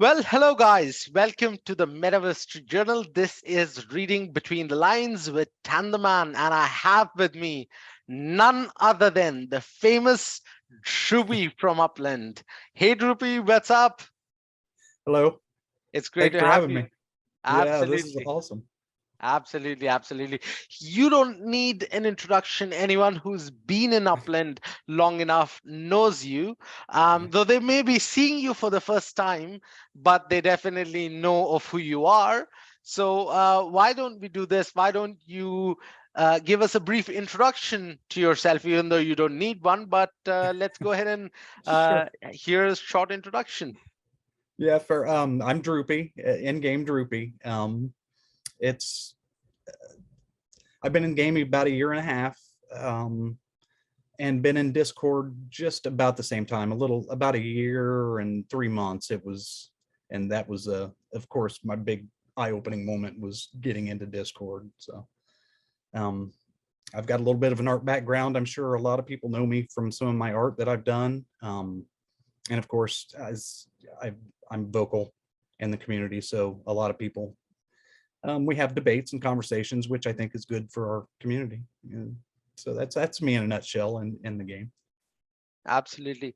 Well, hello guys. Welcome to the Metaverse Journal. This is Reading Between the Lines with Tandaman, and I have with me none other than the famous Drupe from Upland. Hey Drupe, what's up? Hello. It's great Thanks to for have having you. me. Yeah, this is Absolutely. awesome. Absolutely. You don't need an introduction. Anyone who's been in Upland long enough knows you. Though they may be seeing you for the first time, but they definitely know of who you are. So why don't we do this? Why don't you give us a brief introduction to yourself, even though you don't need one, but let's go ahead and Sure. hear a short introduction. Yeah, for I'm Droopy, in-game Droopy. It's I've been in gaming about a year and a half, and been in Discord just about the same time, about a year and 3 months it was, and that was of course my big eye-opening moment was getting into Discord. So um I've got a little bit of an art background. I'm sure a lot of people know me from some of my art that I've done. And of course, as I, I'm vocal in the community, so a lot of people, we have debates and conversations, which I think is good for our community. And so that's me in a nutshell in the game. Absolutely.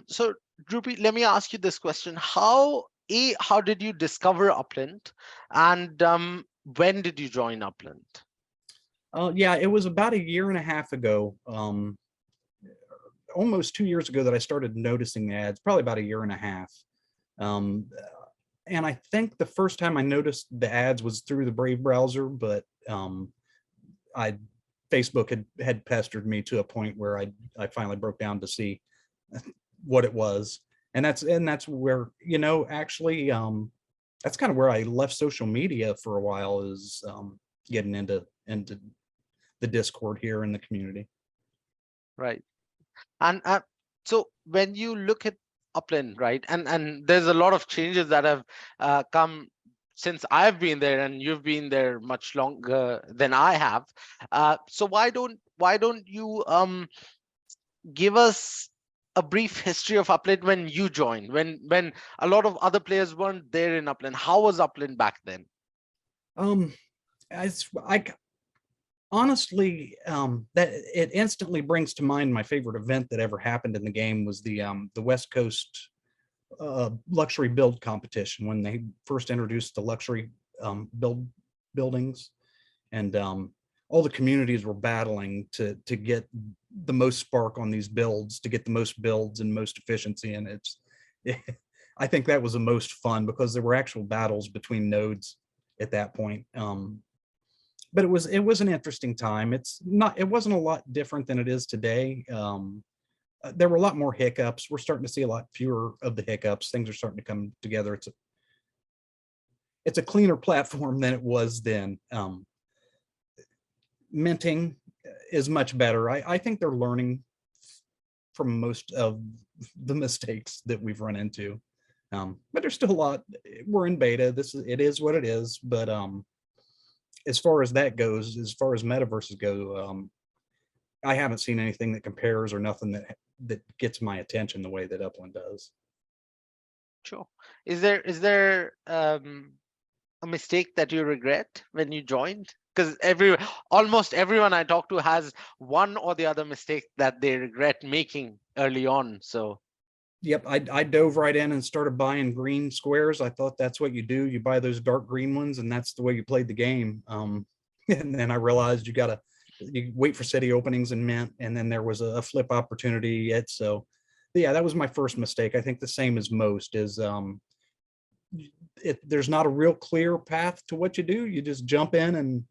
So Drupi, let me ask you this question. How did you discover Upland? And when did you join Upland? Yeah, it was about a year and a half ago, almost 2 years ago, that I started noticing ads, probably about a year and a half. Um, and I think the first time I noticed the ads was through the Brave browser, but I Facebook had pestered me to a point where I finally broke down to see what it was. And that's where, actually, that's kind of where I left social media for a while, is getting into the Discord here in the community. Right. And so when you look at Upland, right, and there's a lot of changes that have come since I've been there, and you've been there much longer than I have. So why don't you give us a brief history of Upland when you joined, when a lot of other players weren't there in Upland. How was Upland back then? Um, as I honestly, that it instantly brings to mind my favorite event that ever happened in the game was the West Coast luxury build competition, when they first introduced the luxury buildings, and all the communities were battling to get the most spark on these builds, to get the most builds and most efficiency. And I think that was the most fun, because there were actual battles between nodes at that point. But it was an interesting time. It wasn't a lot different than it is today. There were a lot more hiccups. We're starting to see a lot fewer of the hiccups. Things are starting to come together. It's a cleaner platform than it was then. Minting is much better. I think they're learning from most of the mistakes that we've run into. But there's still a lot. We're in beta. It is what it is. But as far as that goes, as far as metaverses go, I haven't seen anything that compares, or nothing that gets my attention the way that Upland does. Sure. Is there a mistake that you regret when you joined? Because almost everyone I talk to has one or the other mistake that they regret making early on. So Yep, I dove right in and started buying green squares. I thought that's what you do. You buy those dark green ones, and that's the way you played the game. And then I realized you wait for city openings and mint, and then there was a flip opportunity yet. So yeah, that was my first mistake. I think the same as most is, there's not a real clear path to what you do. You just jump in, and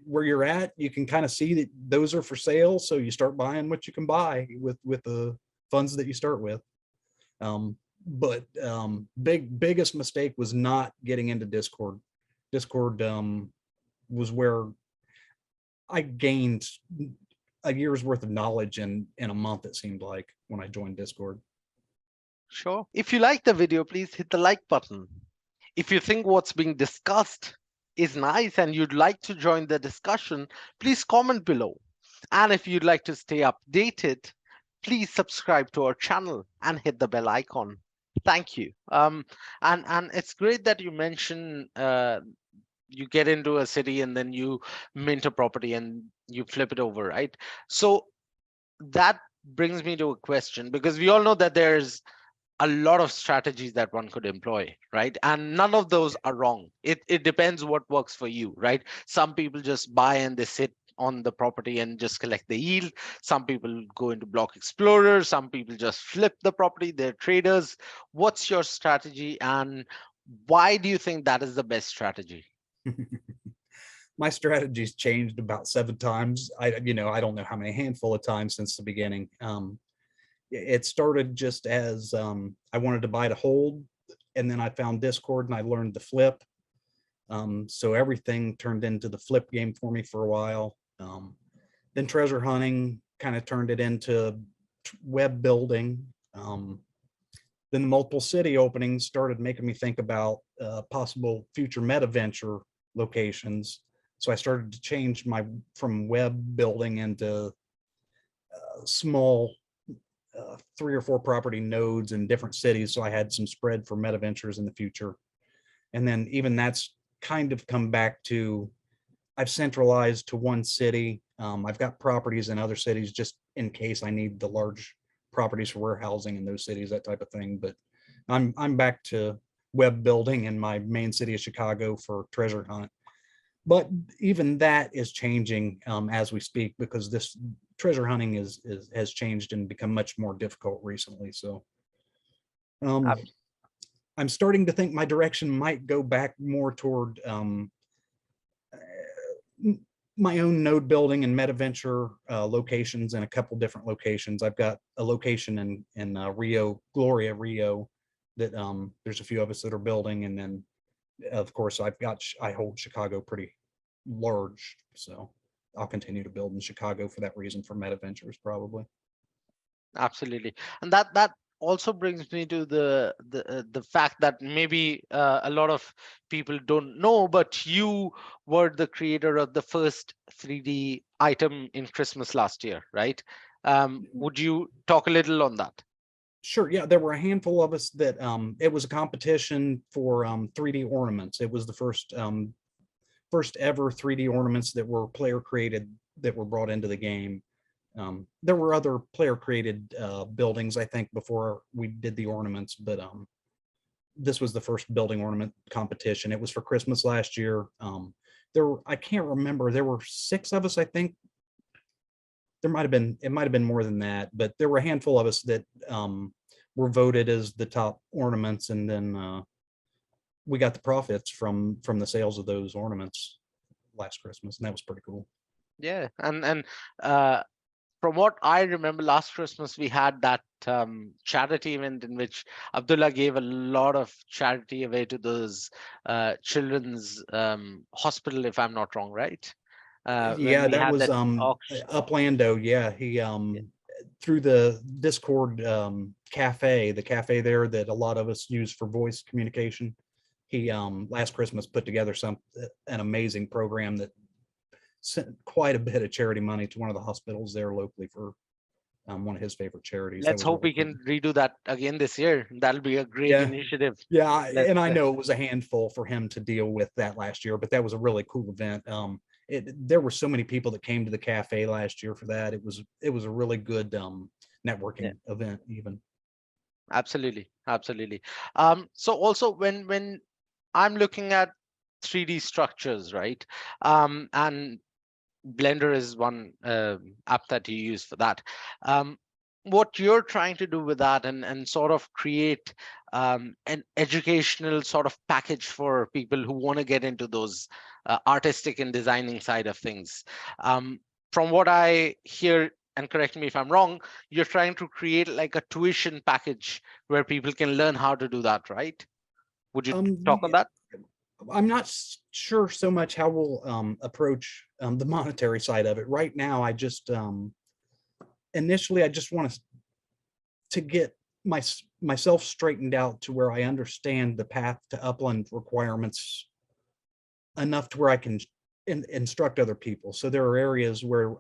where you're at, you can kind of see that those are for sale. So you start buying what you can buy with the funds that you start with. But biggest mistake was not getting into Discord. Discord was where I gained a year's worth of knowledge in a month, it seemed like, when I joined Discord. sure. If you like the video, please hit the like button. If you think what's being discussed is nice and you'd like to join the discussion, please comment below. And if you'd like to stay updated, please subscribe to our channel and hit the bell icon. Thank you. And it's great that you mention you get into a city and then you mint a property and you flip it over, right? So that brings me to a question, because we all know that there's a lot of strategies that one could employ, right? And none of those are wrong. It depends what works for you, right? Some people just buy and they sit on the property and just collect the yield. Some people go into block explorer. Some people just flip the property. They're traders. What's your strategy, and why do you think that is the best strategy? My strategy's changed about 7 times. I don't know how many, handful of times since the beginning. It started just as I wanted to buy to hold, and then I found Discord and I learned to flip. So everything turned into the flip game for me for a while. Then treasure hunting kind of turned it into web building. Then the multiple city openings started making me think about possible future meta venture locations. So I started to change my from web building into small 3 or 4 property nodes in different cities. So I had some spread for meta ventures in the future. And then even that's kind of come back to, I've centralized to one city. I've got properties in other cities just in case I need the large properties for warehousing in those cities, that type of thing. But I'm back to web building in my main city of Chicago for treasure hunt. But even that is changing as we speak, because this treasure hunting has changed and become much more difficult recently. So um, I'm starting to think my direction might go back more toward my own node building and metaventure locations in a couple different locations. I've got a location in Rio, Gloria, Rio, that there's a few of us that are building, and then of course I hold Chicago pretty large, so I'll continue to build in Chicago for that reason, for meta-ventures probably. Absolutely, and that also brings me to the fact that maybe a lot of people don't know, but you were the creator of the first 3D item in Christmas last year, right? Would you talk a little on that? Sure. Yeah, there were a handful of us that it was a competition for 3D ornaments. It was the first ever 3D ornaments that were player created, that were brought into the game. There were other player created buildings, I think, before we did the ornaments, but this was the first building ornament competition. It was for Christmas last year. I can't remember, there were 6 of us, I think. It might have been more than that, but there were a handful of us that were voted as the top ornaments, and then we got the profits from the sales of those ornaments last Christmas, and that was pretty cool. Yeah, and uh, from what I remember, last Christmas we had that charity event in which Abdullah gave a lot of charity away to those children's hospital, if I'm not wrong, right? When Yeah, we that had was that auction. Uplando. Yeah, he through the Discord cafe, the cafe there that a lot of us use for voice communication. He last Christmas put together an amazing program that sent quite a bit of charity money to one of the hospitals there locally for one of his favorite charities. That Let's was hope really we cool. can redo that again this year. That'll be a great Yeah, initiative. yeah, Let's and I know it was a handful for him to deal with that last year, but that was a really cool event. There were so many people that came to the cafe last year for that. It was a really good yeah, networking event even. absolutely, absolutely. So also when I'm looking at 3D structures, right? And Blender is one app that you use for that. Um, what you're trying to do with that, and sort of create an educational sort of package for people who want to get into those artistic and designing side of things. From what I hear, and correct me if I'm wrong, you're trying to create like a tuition package where people can learn how to do that, right? Would you talk on Yeah, that? I'm not sure so much how we'll approach the monetary side of it right now. I just initially I just want to get myself straightened out to where I understand the path to Upland requirements enough to where I can instruct other people. So there are areas where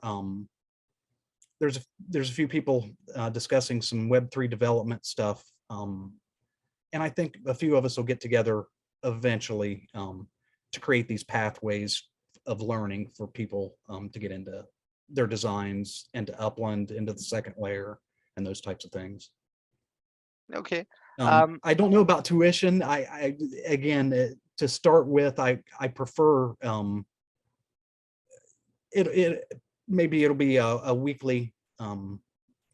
there's a few people discussing some Web3 development stuff. I think a few of us will get together eventually to create these pathways of learning for people to get into their designs, into Upland, into the second layer, and those types of things. Okay. I don't know about tuition. I again, to start with, I prefer maybe it'll be a weekly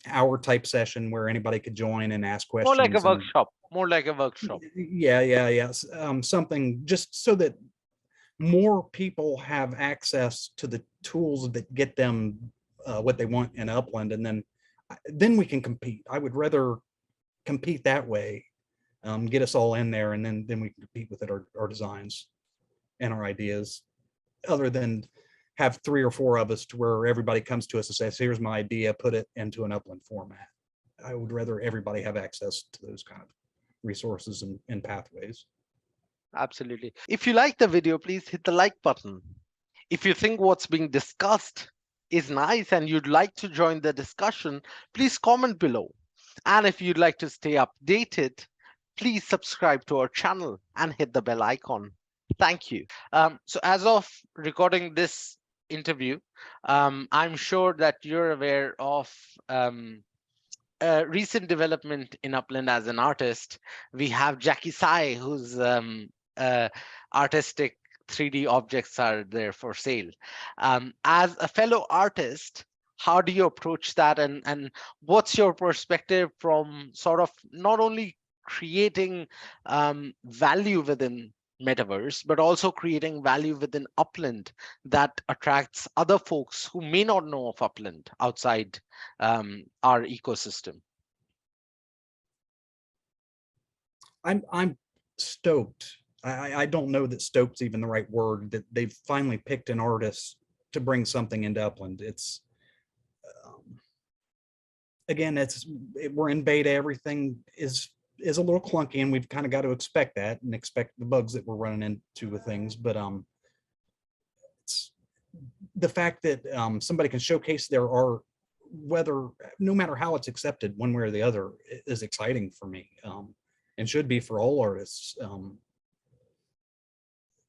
hour type session where anybody could join and ask More like a questions. workshop. More like a workshop. Yeah. Something just so that more people have access to the tools that get them what they want in Upland, and then we can compete. I would rather compete that way, get us all in there, and then we can compete with it, our designs and our ideas, other than have 3 or 4 of us to where everybody comes to us and says, here's my idea, put it into an Upland format. I would rather everybody have access to those kind of resources and pathways. Absolutely. If you like the video, please hit the like button. If you think what's being discussed is nice and you'd like to join the discussion, please comment below. And if you'd like to stay updated, please subscribe to our channel and hit the bell icon. Thank you. So as of recording this interview, I'm sure that you're aware of recent development in Upland as an artist. We have Jackie Sai, whose artistic 3D objects are there for sale. As a fellow artist, how do you approach that, and what's your perspective from sort of not only creating value within Metaverse, but also creating value within Upland that attracts other folks who may not know of Upland outside our ecosystem? I'm stoked. I don't know that stoked's even the right word, that they've finally picked an artist to bring something into Upland. It's again, we're in beta. Everything is a little clunky, and we've kind of got to expect that and expect the bugs that we're running into with things. But it's the fact that somebody can showcase their art, whether no matter how it's accepted one way or the other, is exciting for me, and should be for all artists.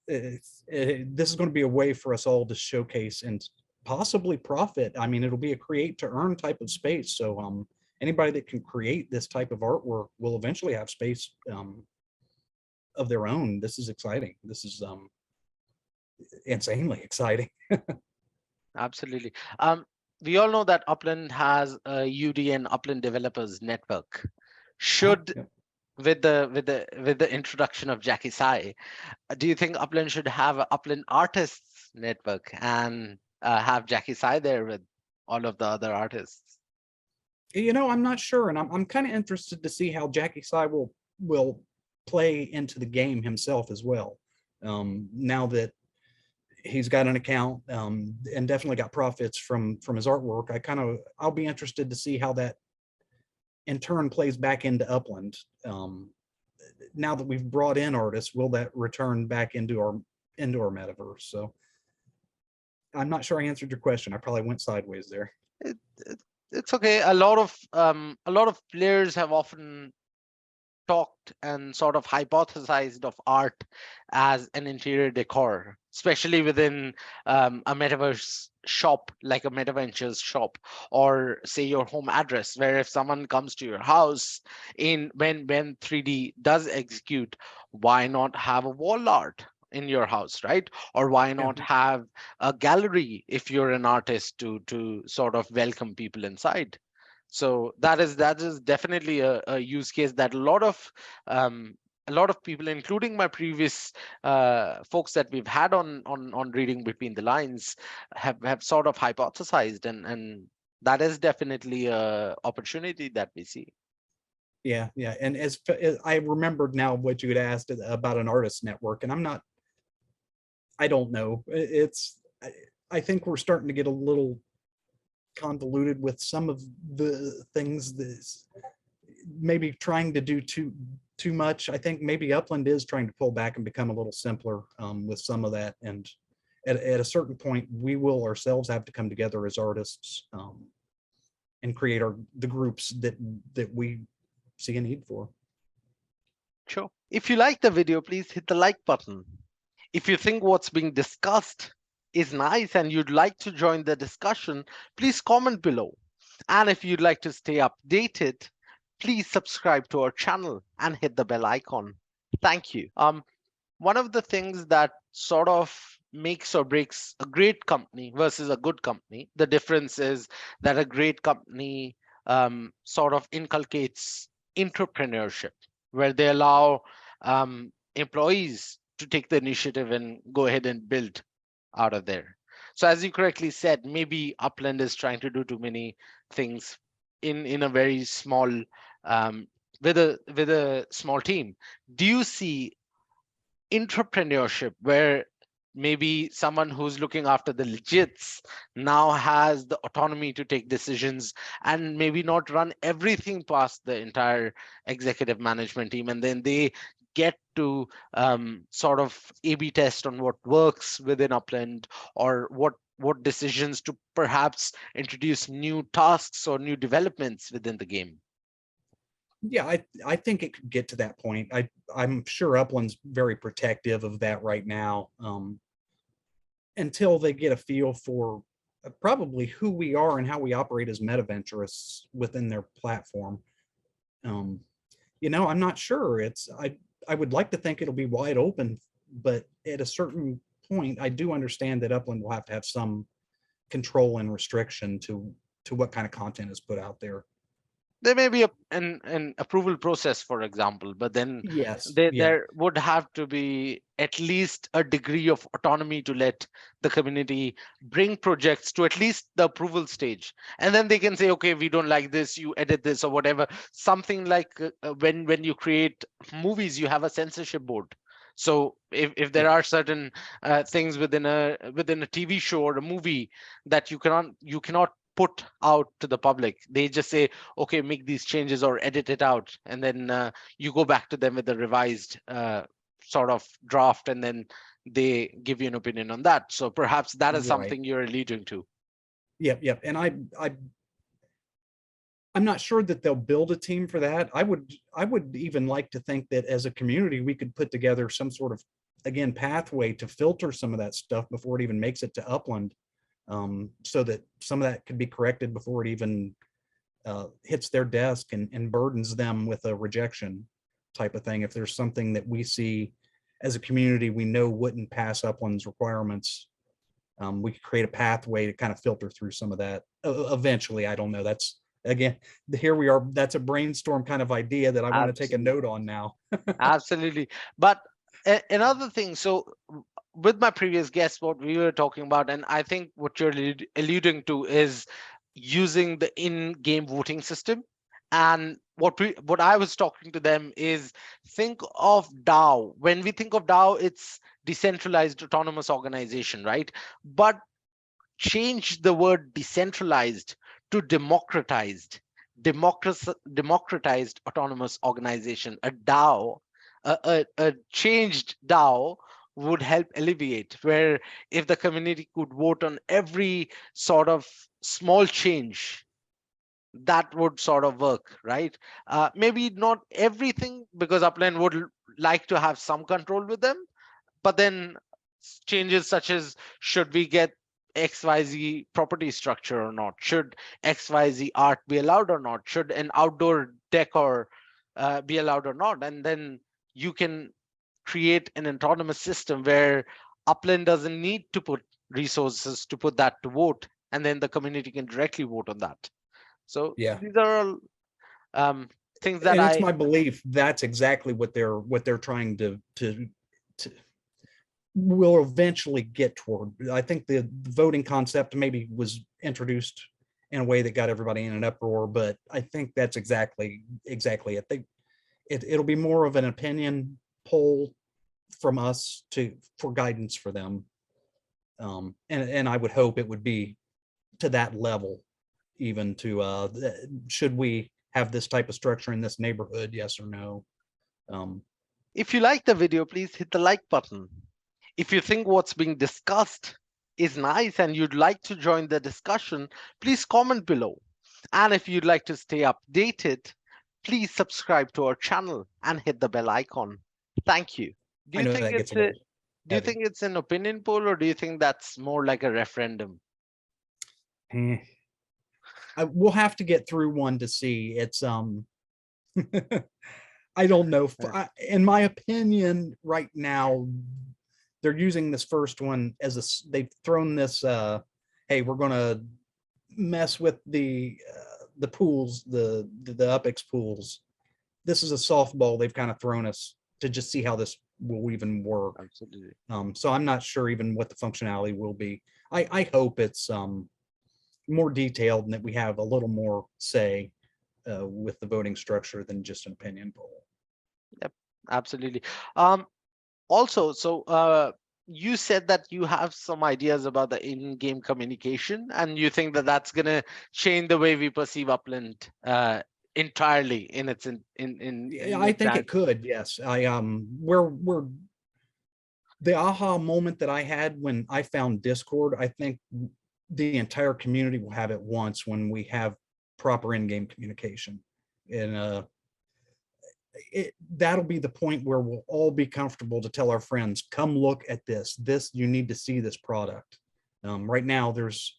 This is going to be a way for us all to showcase and possibly profit. I mean, it'll be a create to earn type of space. So anybody that can create this type of artwork will eventually have space of their own. This is exciting. This is insanely exciting. Absolutely. We all know that Upland has a UDN Upland Developers Network. Should Yeah. with the introduction of Jackie Sai, do you think Upland should have an Upland Artists Network and have Jackie Sai there with all of the other artists? I'm not sure, and I'm kind of interested to see how Jackie Sai will play into the game himself as well. Now that he's got an account and definitely got profits from his artwork, I'll be interested to see how that in turn plays back into Upland. Now that we've brought in artists, will that return back into our metaverse? So I'm not sure I answered your question. I probably went sideways there. It's okay. A lot of players have often talked and sort of hypothesized of art as an interior decor, especially within a metaverse shop, like a MetaVentures shop, or say your home address, where if someone comes to your house when 3D does execute, why not have a wall art in your house, right? Or why not have a gallery if you're an artist to sort of welcome people inside? So that is definitely a use case that a lot of people, including my previous folks that we've had on reading between the lines, have sort of hypothesized, and that is definitely a opportunity that we see. Yeah. And as I remembered now what you had asked about an artist network, and I don't know. I think we're starting to get a little convoluted with some of the things that maybe trying to do too much. I think maybe Upland is trying to pull back and become a little simpler with some of that. And at a certain point, we will ourselves have to come together as artists and create the groups that we see a need for. Sure. If you like the video, please hit the like button. If you think what's being discussed is nice and you'd like to join the discussion, please comment below. And if you'd like to stay updated, please subscribe to our channel and hit the bell icon. Thank you. One of the things that sort of makes or breaks a great company versus a good company, the difference is that a great company sort of inculcates entrepreneurship, where they allow employees to take the initiative and go ahead and build out of there. So as you correctly said, maybe Upland is trying to do too many things in a very small with a small team. Do you see entrepreneurship where maybe someone who's looking after the legits now has the autonomy to take decisions and maybe not run everything past the entire executive management team, and then they get to sort of A/B test on what works within Upland, or what decisions to perhaps introduce new tasks or new developments within the game? Yeah, I think it could get to that point. I'm sure Upland's very protective of that right now, until they get a feel for probably who we are and how we operate as metaventurists within their platform. I'm not sure. I would like to think it'll be wide open, but at a certain point, I do understand that Upland will have to have some control and restriction to what kind of content is put out there. There may be an approval process, for example, but then Yes, yeah, there would have to be at least a degree of autonomy to let the community bring projects to at least the approval stage. And then they can say, okay, we don't like this, you edit this or whatever. Something like when you create movies, you have a censorship board. So if there yeah, are certain things within a TV show or a movie that you cannot put out to the public, they just say, okay, make these changes or edit it out, and then you go back to them with a revised sort of draft, and then they give you an opinion on that. So perhaps that is right. something you're alluding to. Yep. And I'm not sure that they'll build a team for that. I would even like to think that as a community, we could put together some sort of, again, pathway to filter some of that stuff before it even makes it to Upland, so that some of that could be corrected before it even hits their desk and burdens them with a rejection type of thing. If there's something that we see as a community we know wouldn't pass Upland's requirements, we could create a pathway to kind of filter through some of that eventually. I don't know. That's, again, here we are. That's a brainstorm kind of idea that I want to take a Absolutely. note on now. Absolutely. But another thing, so with my previous guest, what we were talking about, and I think what you're alluding to is using the in-game voting system. And what I was talking to them is, think of DAO. When we think of DAO, it's decentralized autonomous organization, right? But change the word decentralized to democratized, democratized autonomous organization, a DAO. A changed DAO would help alleviate, where if the community could vote on every sort of small change, that would sort of work, right? Maybe not everything, because Upland would like to have some control with them, but then changes such as, should we get XYZ property structure or not? Should XYZ art be allowed or not? Should an outdoor decor be allowed or not? And then you can create an autonomous system where Upland doesn't need to put resources to put that to vote, and then the community can directly vote on that. So Yeah. these are all things that And it's my belief that's exactly what they're trying to will eventually get toward. I think the voting concept maybe was introduced in a way that got everybody in an uproar, but I think that's exactly it. It'll be more of an opinion poll from us for guidance for them. And I would hope it would be to that level, even to should we have this type of structure in this neighborhood, yes or no. If you like the video, please hit the like button. If you think what's being discussed is nice and you'd like to join the discussion, please comment below. And if you'd like to stay updated, please subscribe to our channel and hit the bell icon. Thank you. Do I you know think that gets it's a a little do you heavy. think it's an opinion poll, or do you think that's more like a referendum? Eh, we'll have to get through one to see. It's I don't know. Uh, In my opinion, right now, they're using this first one as they've thrown this. Hey, we're gonna mess with the pools, the UpX pools. This is a softball they've kind of thrown us to just see how this will even work. Absolutely. So I'm not sure even what the functionality will be. I hope it's more detailed and that we have a little more say with the voting structure than just an opinion poll. Yep, absolutely. Also, so you said that you have some ideas about the in-game communication, and you think that that's gonna change the way we perceive Upland entirely in its Yeah, in I think it entirety. could. Yes, we're the aha moment that I had when I found Discord. I think the entire community will have it once when we have proper in-game communication, and that'll be the point where we'll all be comfortable to tell our friends, come look at this, you need to see this product. Right now there's,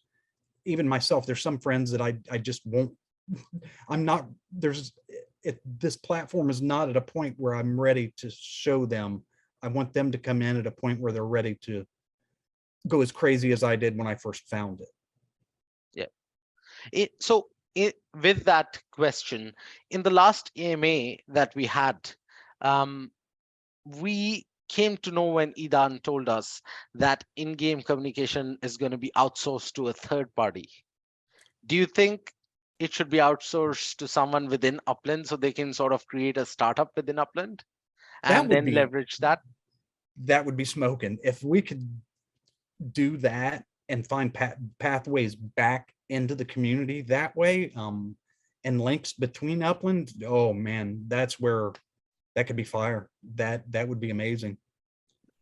even myself, there's some friends that I just won't, I'm not, this platform is not at a point where I'm ready to show them. I want them to come in at a point where they're ready to go as crazy as I did when I first found it. Yeah. With that question, in the last AMA that we had, um, we came to know when Idan told us that in-game communication is going to be outsourced to a third party. Do you think it should be outsourced to someone within Upland so they can sort of create a startup within Upland That and would then be, leverage that? that would be smoking. If we could do that and find pathways back into the community that way, and links between Upland, oh man, that's where that could be fire. That would be amazing.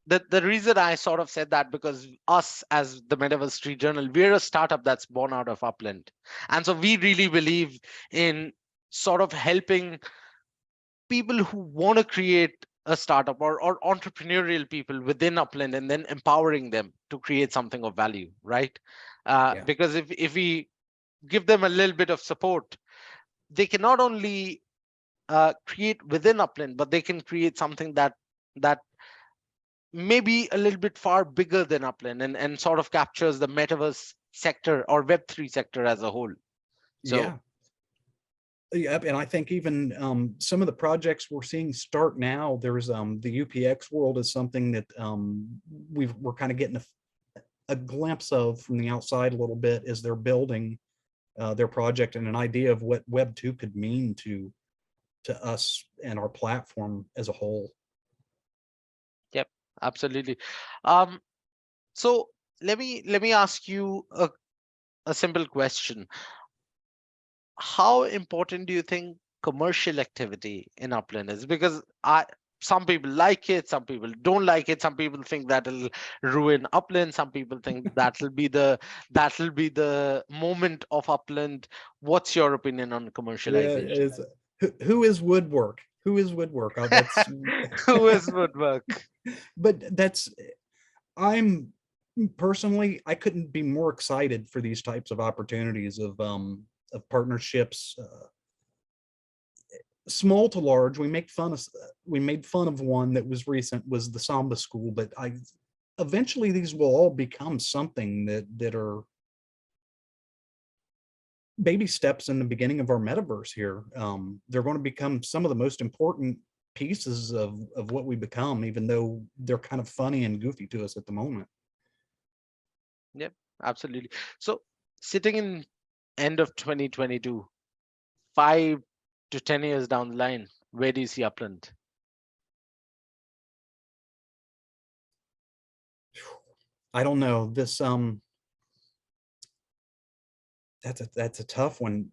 The reason I sort of said that, because us as the Metaverse Street Journal, we're a startup that's born out of Upland. And so we really believe in sort of helping people who want to create a startup, or entrepreneurial people within Upland, and then empowering them to create something of value, right? Yeah. Because if we give them a little bit of support, they can not only create within Upland, but they can create something that maybe a little bit far bigger than Upland, and sort of captures the metaverse sector or Web3 sector as a whole. So Yeah. Yep. And I think even some of the projects we're seeing start now, there's the UPX world is something that we're kind of getting a glimpse of from the outside a little bit as they're building their project and an idea of what Web 2 could mean to us and our platform as a whole. yep, absolutely. Um, so let me ask you a simple question. How important do you think commercial activity in Upland is? Because some people like it, some people don't like it, some people think that'll ruin Upland, some people think that'll be the moment of Upland. What's your opinion on Yeah, commercialization? is who is Woodwork? Who is Woodwork? That's Who is Woodwork? but that's I'm personally, I couldn't be more excited for these types of opportunities of partnerships, small to large. We made fun of one that was recent, was the Samba School, but I eventually these will all become something that are baby steps in the beginning of our metaverse here. They're going to become some of the most important pieces of what we become, even though they're kind of funny and goofy to us at the moment. Yep, absolutely. So sitting in end of 2022, 5 to 10 years down the line, where do you see Upland? I don't know. This that's a tough one.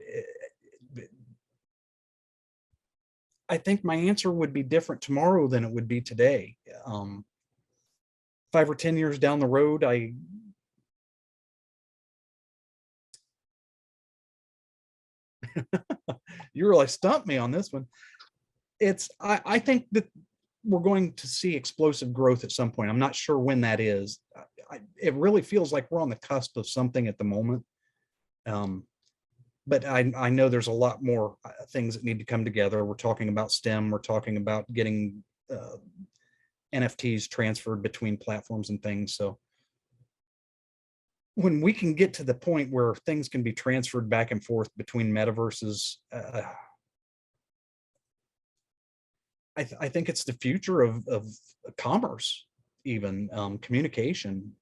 I think my answer would be different tomorrow than it would be today. 5 or 10 years down the road, I You really stumped me on this one. I think that we're going to see explosive growth at some point. I'm not sure when that is. It really feels like we're on the cusp of something at the moment. But I know there's a lot more things that need to come together. We're talking about STEM. We're talking about getting NFTs transferred between platforms and things. So when we can get to the point where things can be transferred back and forth between metaverses, I think it's the future of commerce, even communication.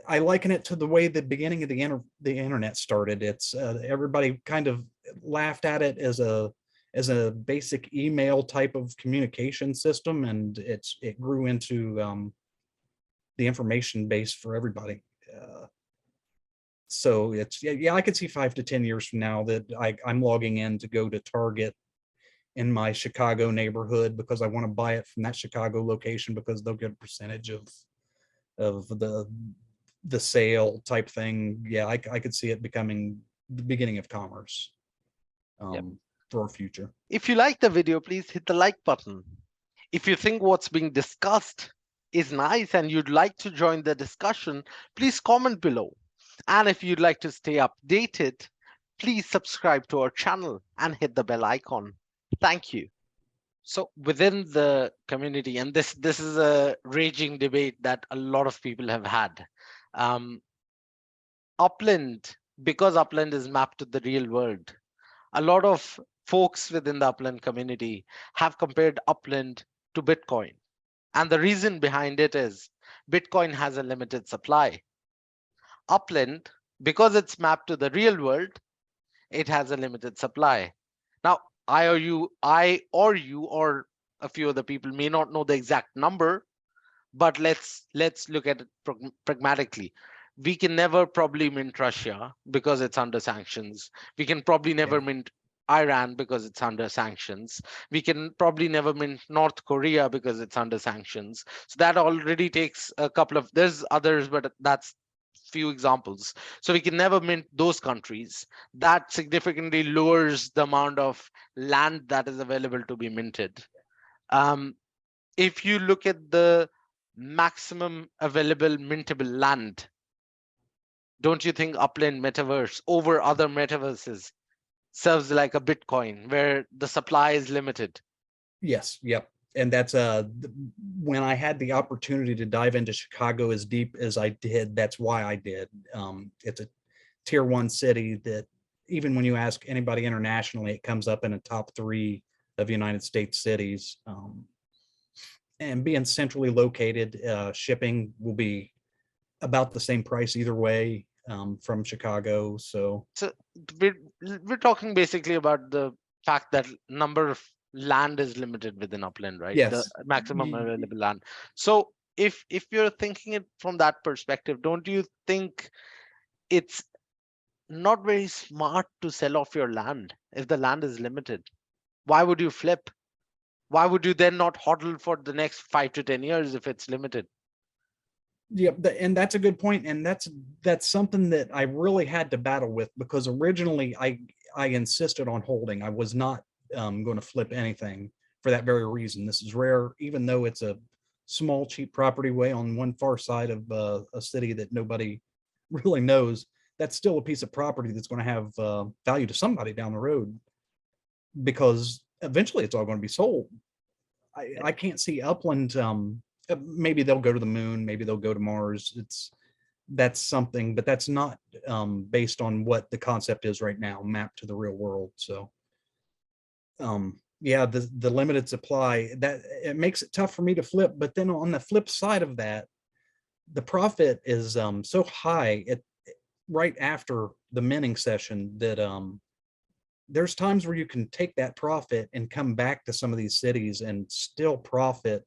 I liken it to the way the beginning of the internet started. It's everybody kind of laughed at it as a basic email type of communication system, and it grew into the information base for everybody. So yeah, I could see 5 to 10 years from now that I'm logging in to go to Target in my Chicago neighborhood because I want to buy it from that Chicago location because they'll get a percentage of the sale type thing. Yeah, I could see it becoming the beginning of commerce for our future. If you like the video, please hit the like button. If you think what's being discussed is nice and you'd like to join the discussion, please comment below. And if you'd like to stay updated, please subscribe to our channel and hit the bell icon. Thank you. So within the community, and this is a raging debate that a lot of people have had. Upland, because Upland is mapped to the real world, a lot of folks within the Upland community have compared Upland to Bitcoin. And the reason behind it is Bitcoin has a limited supply. Upland, because it's mapped to the real world, it has a limited supply. Now, I or you or a few other people may not know the exact number, but let's look at it pragmatically. We can never probably mint Russia because it's under sanctions. We can probably never mint Iran because it's under sanctions. We can probably never mint North Korea because it's under sanctions. So that already takes a couple of, there's others, but that's few examples. So we can never mint those countries. That significantly lowers the amount of land that is available to be minted. If you look at the maximum available mintable land, don't you think Upland Metaverse over other metaverses serves like a Bitcoin where the supply is limited? Yes, yep. And that's when I had the opportunity to dive into Chicago as deep as I did, that's why I did. It's a tier 1 city that even when you ask anybody internationally, it comes up in the top 3 of United States cities. And being centrally located, shipping will be about the same price either way from Chicago. So we're talking basically about the fact that number of land is limited within Upland, right? Yes. The maximum available land. So if you're thinking it from that perspective, don't you think it's not very smart to sell off your land if the land is limited? Why would you flip? Why would you then not hodl for the next 5 to 10 years if it's limited? Yeah, and that's a good point, and that's something that I really had to battle with because originally I insisted on holding. I was not going to flip anything for that very reason. This is rare, even though it's a small, cheap property way on one far side of a city that nobody really knows. That's still a piece of property that's going to have value to somebody down the road because eventually it's all going to be sold. I can't see Upland. Maybe they'll go to the moon, maybe they'll go to Mars. That's something, but that's not based on what the concept is right now, mapped to the real world. So yeah, the limited supply, that it makes it tough for me to flip. But then on the flip side of that, the profit is so high right after the minting session that there's times where you can take that profit and come back to some of these cities and still profit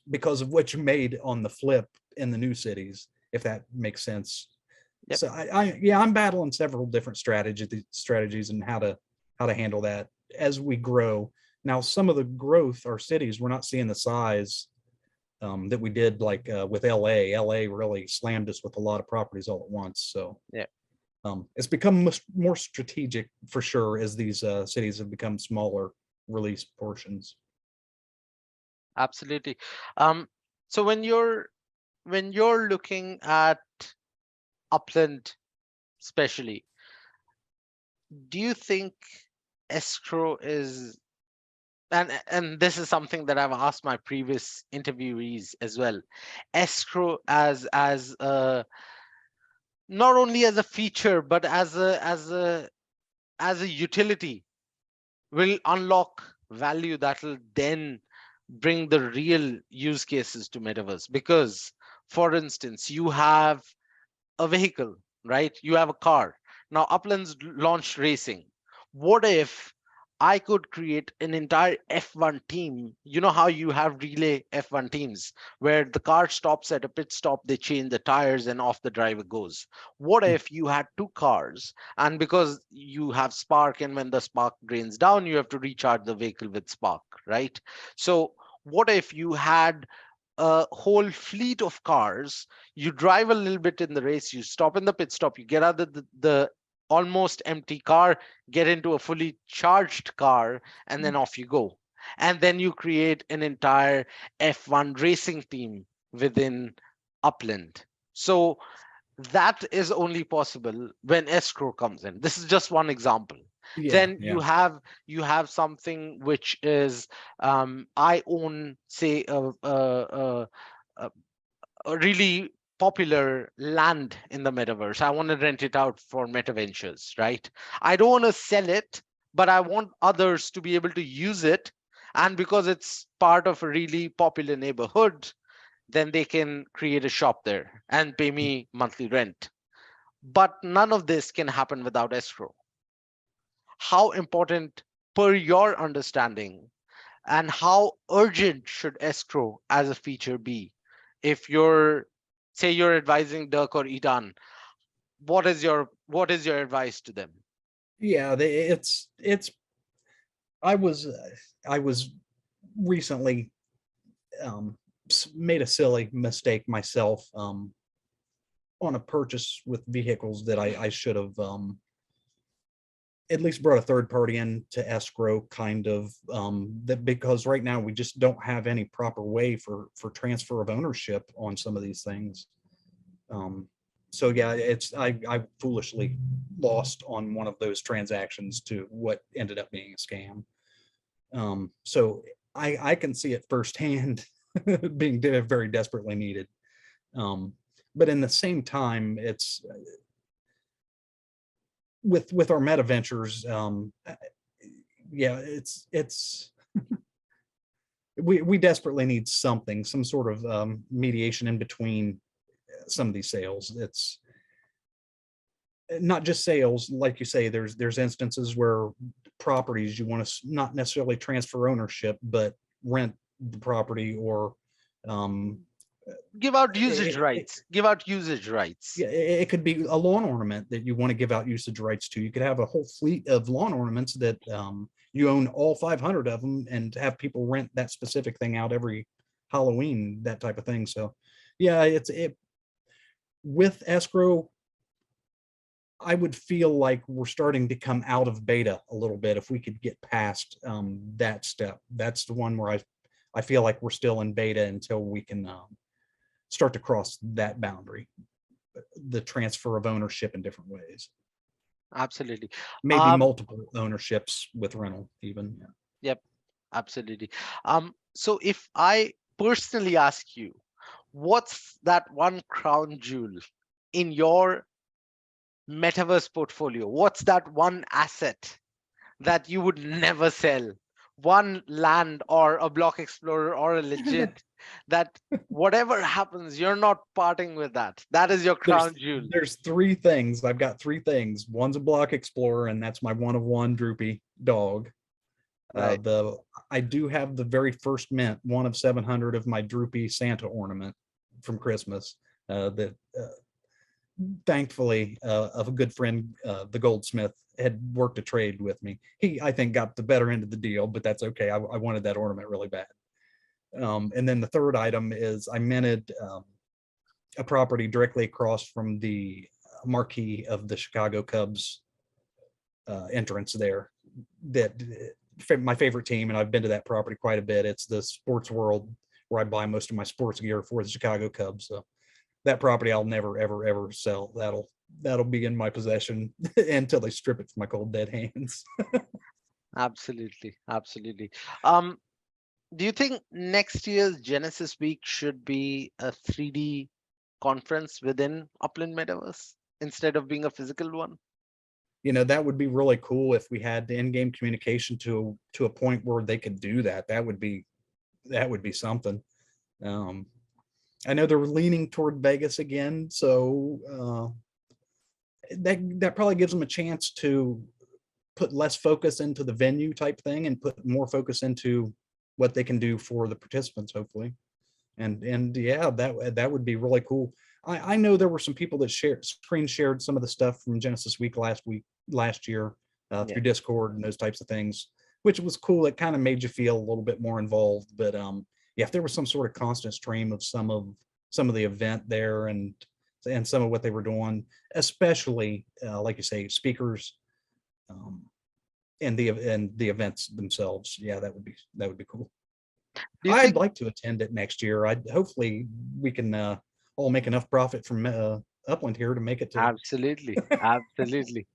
because of what you made on the flip in the new cities, if that makes sense. Yep. So I'm battling several different strategies and how to handle that as we grow. Now, some of the growth, our cities, we're not seeing the size that we did, like with LA. LA really slammed us with a lot of properties all at once. So Yeah. It's become more strategic for sure as these cities have become smaller release portions. Absolutely. So when you're looking at Upland, especially, do you think escrow is, and this is something that I've asked my previous interviewees as well, escrow as a, not only as a feature but as a utility, will unlock value that will then bring the real use cases to metaverse? Because, for instance, you have a vehicle, right? You have a car. Now, Uplands launched racing. What if I could create an entire F1 team? You know how you have relay F1 teams where the car stops at a pit stop, they change the tires, and off the driver goes. What if you had two cars? And because you have spark, and when the spark drains down, you have to recharge the vehicle with spark, right? So, what if you had a whole fleet of cars? You drive a little bit in the race, you stop in the pit stop, you get out of the almost empty car, get into a fully charged car, and then off you go. And then you create an entire F1 racing team within Upland. So that is only possible when escrow comes in. This is just one example. Yeah, Then yeah. you have something which is, I own, say, a a really popular land in the metaverse. I want to rent it out for meta ventures, right? I don't want to sell it, but I want others to be able to use it. And because it's part of a really popular neighborhood, then they can create a shop there and pay me monthly rent. But none of this can happen without escrow. How important, per your understanding, and how urgent should escrow as a feature be? If you're, say you're advising Dirk or Idan, what is your advice to them? Yeah, it's I was recently made a silly mistake myself on a purchase with vehicles that I should have at least brought a third party in to escrow, kind of, that, because right now we just don't have any proper way for transfer of ownership on some of these things. So yeah, I foolishly lost on one of those transactions to what ended up being a scam. So I can see it firsthand being very desperately needed. But in the same time, it's with our meta ventures. Yeah, it's we desperately need something, some sort of mediation in between some of these sales. It's not just sales, like you say. There's instances where properties you want to not necessarily transfer ownership, but rent the property, or um, Give out usage it, rights. Give out usage rights. yeah, it could be a lawn ornament that you want to give out usage rights to. You could have a whole fleet of lawn ornaments that you own all 500 of them, and have people rent that specific thing out every Halloween, that type of thing. So yeah, it with escrow, I would feel like we're starting to come out of beta a little bit. If we could get past that step, that's the one where I feel like we're still in beta until we can start to cross that boundary, the transfer of ownership in different ways. Absolutely. Maybe multiple ownerships with rental even. Yeah. Yep, absolutely. So if I personally ask you, what's that one crown jewel in your metaverse portfolio? What's that one asset that you would never sell? One land or a block explorer or a legit, that whatever happens, you're not parting with that. That is your There's crown jewel. there's three things. I've got three things. One's a block explorer, and that's my one of one Drupe dog. Right. The I do have the very first mint, one of 700 of my Drupe Santa ornament from Christmas. That thankfully, of a good friend, the goldsmith, had worked a trade with me. He, I think, got the better end of the deal, but that's okay. I wanted that ornament really bad. And then the third item is I minted a property directly across from the marquee of the Chicago Cubs entrance there. That my favorite team, and I've been to that property quite a bit. It's the Sports World where I buy most of my sports gear for the Chicago Cubs. So that property I'll never ever sell. That'll be in my possession until they strip it from my cold dead hands. Absolutely, absolutely. Um, do you think next year's Genesis Week should be a 3D conference within Upland Metaverse instead of being a physical one? You know, that would be really cool if we had the in-game communication to a point where they could do that. That would be something. Um, I know they're leaning toward Vegas again, so that probably gives them a chance to put less focus into the venue type thing and put more focus into what they can do for the participants, hopefully. And yeah, that would be really cool. I know there were some people that screen shared some of the stuff from Genesis Week last year Yeah. through Discord and those types of things, which was cool. It kind of made you feel a little bit more involved. But yeah, if there was some sort of constant stream of some of the event there and some of what they were doing, especially like you say, speakers um, and the events themselves. Yeah, that would be cool. Do you I'd think like to attend it next year. I'd hopefully we can all make enough profit from Upland here to make it to. absolutely, absolutely.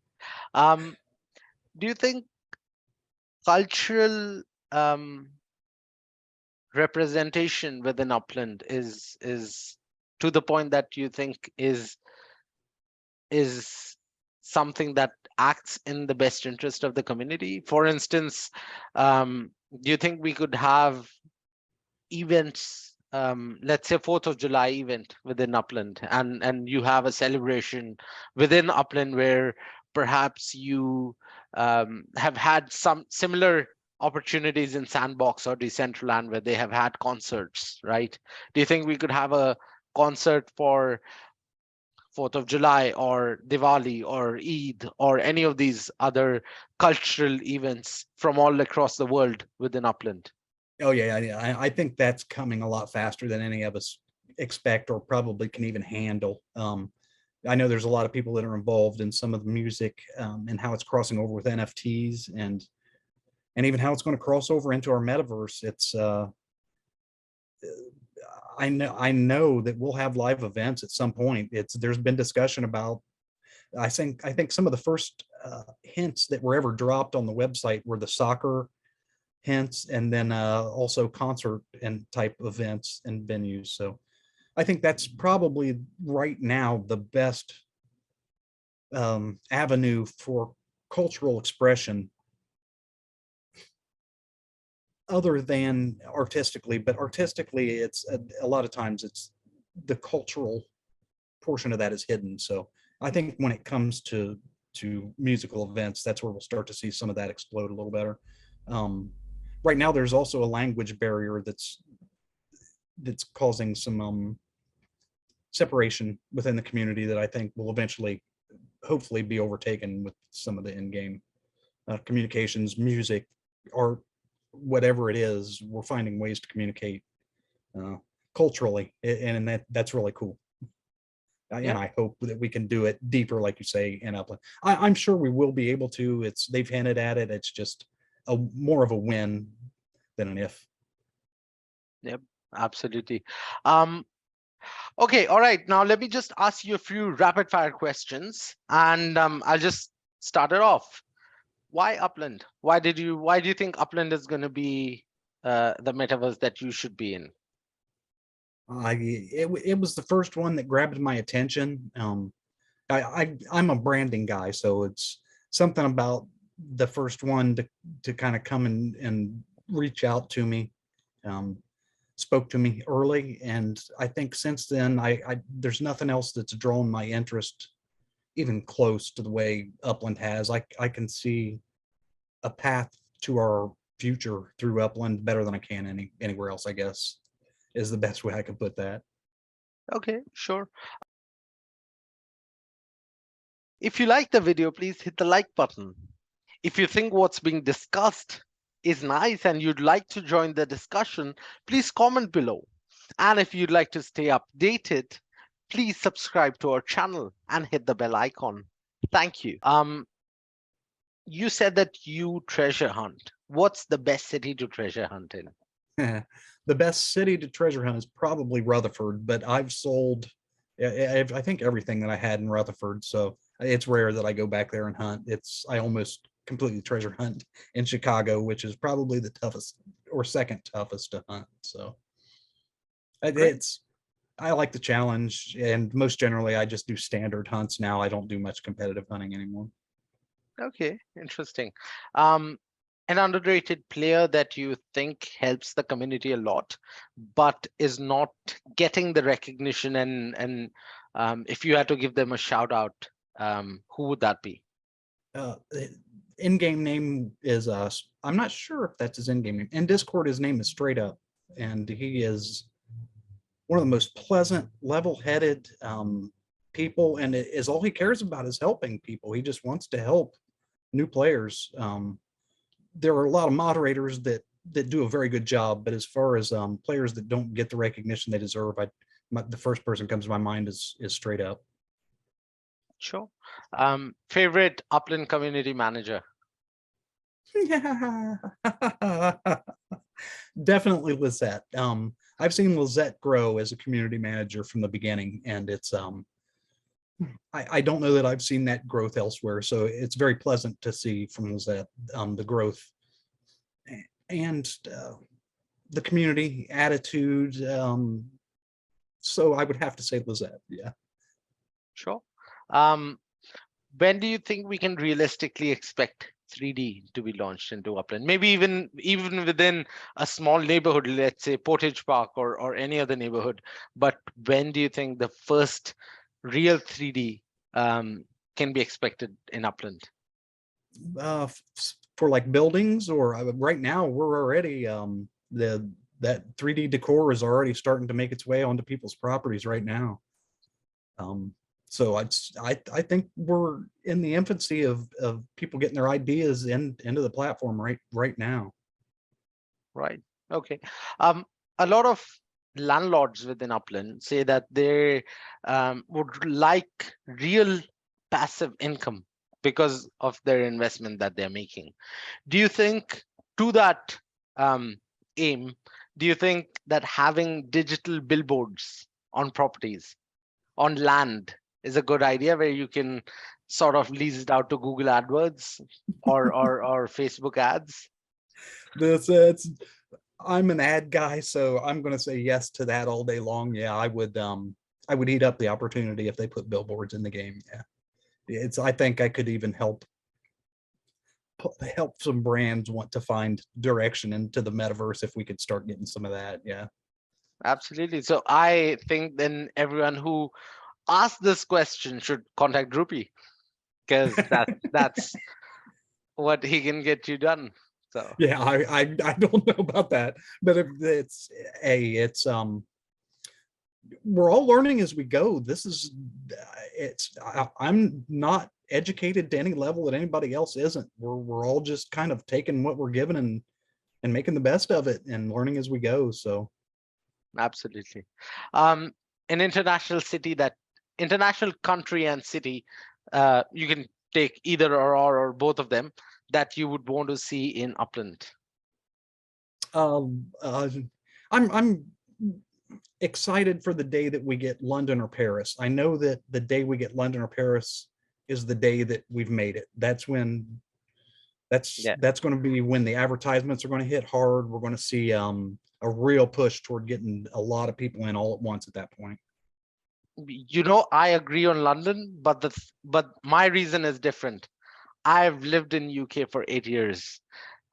Um, do you think cultural representation within Upland is to the point that you think is something that acts in the best interest of the community? For instance, do you think we could have events, let's say 4th of July event within Upland, and you have a celebration within Upland where perhaps you have had some similar opportunities in Sandbox or Decentraland where they have had concerts, right? Do you think we could have a concert for 4th of July or Diwali or Eid or any of these other cultural events from all across the world within Upland? Oh yeah, I think that's coming a lot faster than any of us expect or probably can even handle. I know there's a lot of people that are involved in some of the music and how it's crossing over with NFTs and even how it's going to cross over into our metaverse. It's I know that we'll have live events at some point. There's been discussion about. I think some of the first hints that were ever dropped on the website were the soccer hints, and then also concert and type events and venues. So I think that's probably right now the best avenue for cultural expression other than artistically, but artistically it's a lot of times it's the cultural portion of that is hidden. So I think when it comes to musical events, that's where we'll start to see some of that explode a little better. Right now there's also a language barrier that's causing some separation within the community that I think will eventually hopefully be overtaken with some of the in-game communications, music, art, whatever it is. We're finding ways to communicate uh, culturally, and that's really cool. Yeah. And I hope that we can do it deeper, like you say, in Upland. I'm sure we will be able to. They've hinted at it. It's just a more of a win than an if. Yep, absolutely. Okay, all right. Now let me just ask you a few rapid fire questions, and I'll just start it off. Why Upland? Why do you think Upland is going to be the metaverse that you should be in? It was the first one that grabbed my attention. I'm a branding guy, so it's something about the first one to kind of come and reach out to me, spoke to me early, and I think since then I there's nothing else that's drawn my interest even close to the way Upland has. I can see a path to our future through Upland better than I can anywhere else, I guess, is the best way I could put that. Okay, sure. If you like the video, please hit the like button. If you think what's being discussed is nice and you'd like to join the discussion, please comment below. And if you'd like to stay updated, please subscribe to our channel and hit the bell icon. Thank you. You said that you treasure hunt. What's the best city to treasure hunt in? The best city to treasure hunt is probably Rutherford, but I've sold, I think, everything that I had in Rutherford. So it's rare that I go back there and hunt. I almost completely treasure hunt in Chicago, which is probably the toughest or second toughest to hunt. So Great. I like the challenge, and most generally I just do standard hunts now. I don't do much competitive hunting anymore. Okay, interesting. Um, an underrated player that you think helps the community a lot, but is not getting the recognition and if you had to give them a shout out, who would that be? In-game name is I'm not sure if that's his in-game name. In Discord, his name is Straight Up, and he is one of the most pleasant, level-headed people, and it is all he cares about is helping people. He just wants to help new players. There are a lot of moderators that do a very good job, but as far as players that don't get the recognition they deserve, the first person comes to my mind is Straight Up. Sure. Favorite Upland community manager? Definitely Lizette. I've seen Lizette grow as a community manager from the beginning, and it's I don't know that I've seen that growth elsewhere. So it's very pleasant to see from Lizette the growth and the community attitude. So I would have to say Lizette. Yeah. Sure. When do you think we can realistically expect 3D to be launched into Upland? Maybe even within a small neighborhood, let's say Portage Park or any other neighborhood. But when do you think the first real 3D can be expected in Upland? For like buildings, or right now we're already that 3D decor is already starting to make its way onto people's properties right now. So I think we're in the infancy of people getting their ideas into the platform right now. Right. Okay. A lot of landlords within Upland say that they would like real passive income because of their investment that they're making. Do you think to that aim, do you think that having digital billboards on properties, on land, is a good idea where you can sort of lease it out to Google AdWords or Facebook ads? That's I'm an ad guy, so I'm going to say yes to that all day long. Yeah, I would eat up the opportunity if they put billboards in the game. Yeah, I think I could even help some brands want to find direction into the metaverse if we could start getting some of that. Yeah, Absolutely. So I think then everyone who asked this question should contact Drupe, because that's what he can get you done. So yeah, I don't know about that, but if it's we're all learning as we go. I'm not educated to any level that anybody else isn't. We're all just kind of taking what we're given and making the best of it and learning as we go. So absolutely. An international country and city, you can take either or both of them, that you would want to see in Upland. I'm excited for the day that we get London or Paris. I know that the day we get London or Paris is the day that we've made it. That's going to be when the advertisements are going to hit hard. We're going to see a real push toward getting a lot of people in all at once at that point. I agree on London, but my reason is different. I've lived in UK for 8 years.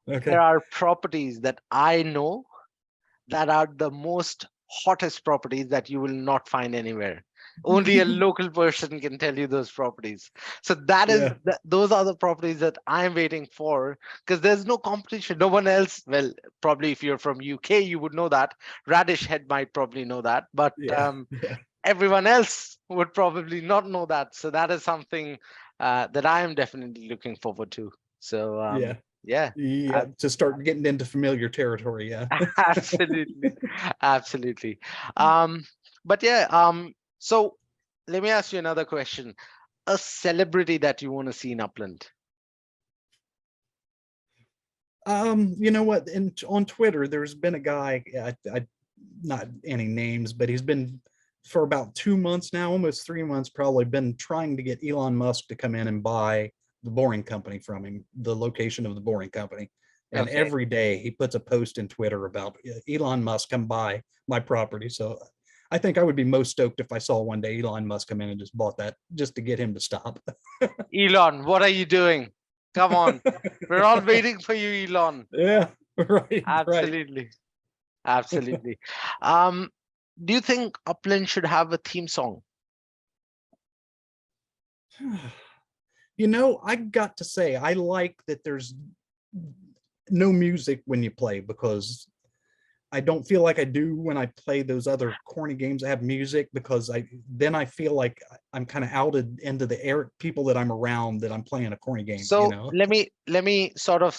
Okay. There are properties that I know that are the most hottest properties that you will not find anywhere. Only a local person can tell you those properties. So those are the properties that I'm waiting for, because there's no competition. No one else. Well, probably if you're from UK, you would know that. Radish Head might probably know that, but everyone else would probably not know that. So that is something that I am definitely looking forward to. So Yeah. Yeah, to start getting into familiar territory. Yeah. Absolutely. Absolutely. Um, but yeah, so let me ask you another question. A celebrity that you want to see in Upland? You know what? On Twitter, there's been a guy, not any names, but he's been for about 2 months now, almost 3 months, probably been trying to get Elon Musk to come in and buy the Boring Company from him, the location of the Boring Company. And Okay. every day he puts a post in Twitter about Elon Musk come buy my property. So I think I would be most stoked if I saw one day Elon Musk come in and just bought that just to get him to stop. Elon, what are you doing? Come on. We're all waiting for you, Elon. Yeah, right, right. Absolutely. Absolutely. Um, do you think Upland should have a theme song? You know, I got to say, I like that there's no music when you play, because I don't feel like I do when I play those other corny games that have music, because I feel like I'm kind of outed into the air people that I'm around that I'm playing a corny game, you So know? let me sort of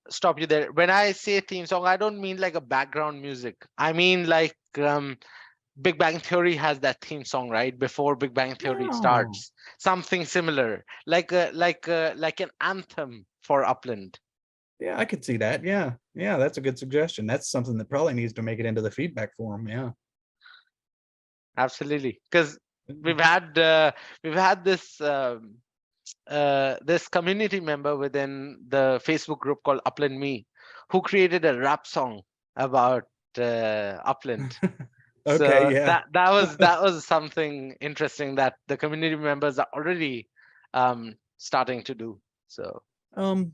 stop you there. When I say theme song, I don't mean like a background music. I mean like Big Bang Theory has that theme song, right? Before Big Bang Theory Oh, starts. Something similar, like an anthem for Upland. yeah, I could see that. Yeah. Yeah, that's a good suggestion. That's something that probably needs to make it into the feedback forum. Yeah. Absolutely. Because we've had this community member within the Facebook group called Upland Me, who created a rap song about Upland. Okay, So yeah. that was something interesting that the community members are already starting to do. So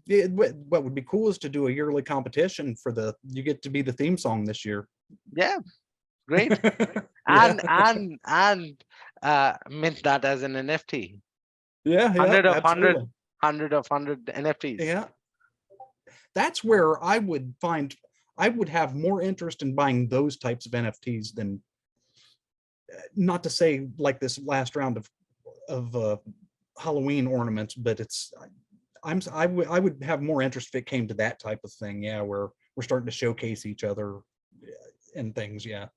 Yeah, what would be cool is to do a yearly competition for you get to be the theme song this year. yeah, great. Yeah. And mint that as an NFT. Yeah, yeah, 100 of 100, absolutely. 100 of 100 NFTs. Yeah. That's where I would have more interest in buying those types of NFTs than, not to say like this last round of Halloween ornaments, but I would have more interest if it came to that type of thing. Yeah, where we're starting to showcase each other and things. Yeah,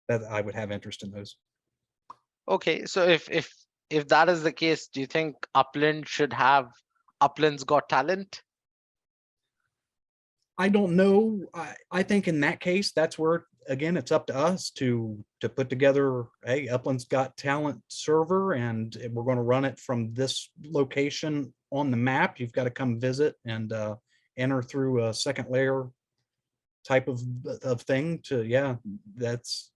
that I would have interest in those. Okay, so if that is the case, do you think Upland should have Upland's Got Talent? I don't know. I think in that case, that's where again it's up to us to put together a Upland's Got Talent server, and we're going to run it from this location on the map. You've got to come visit and enter through a second layer type of thing. To yeah, that's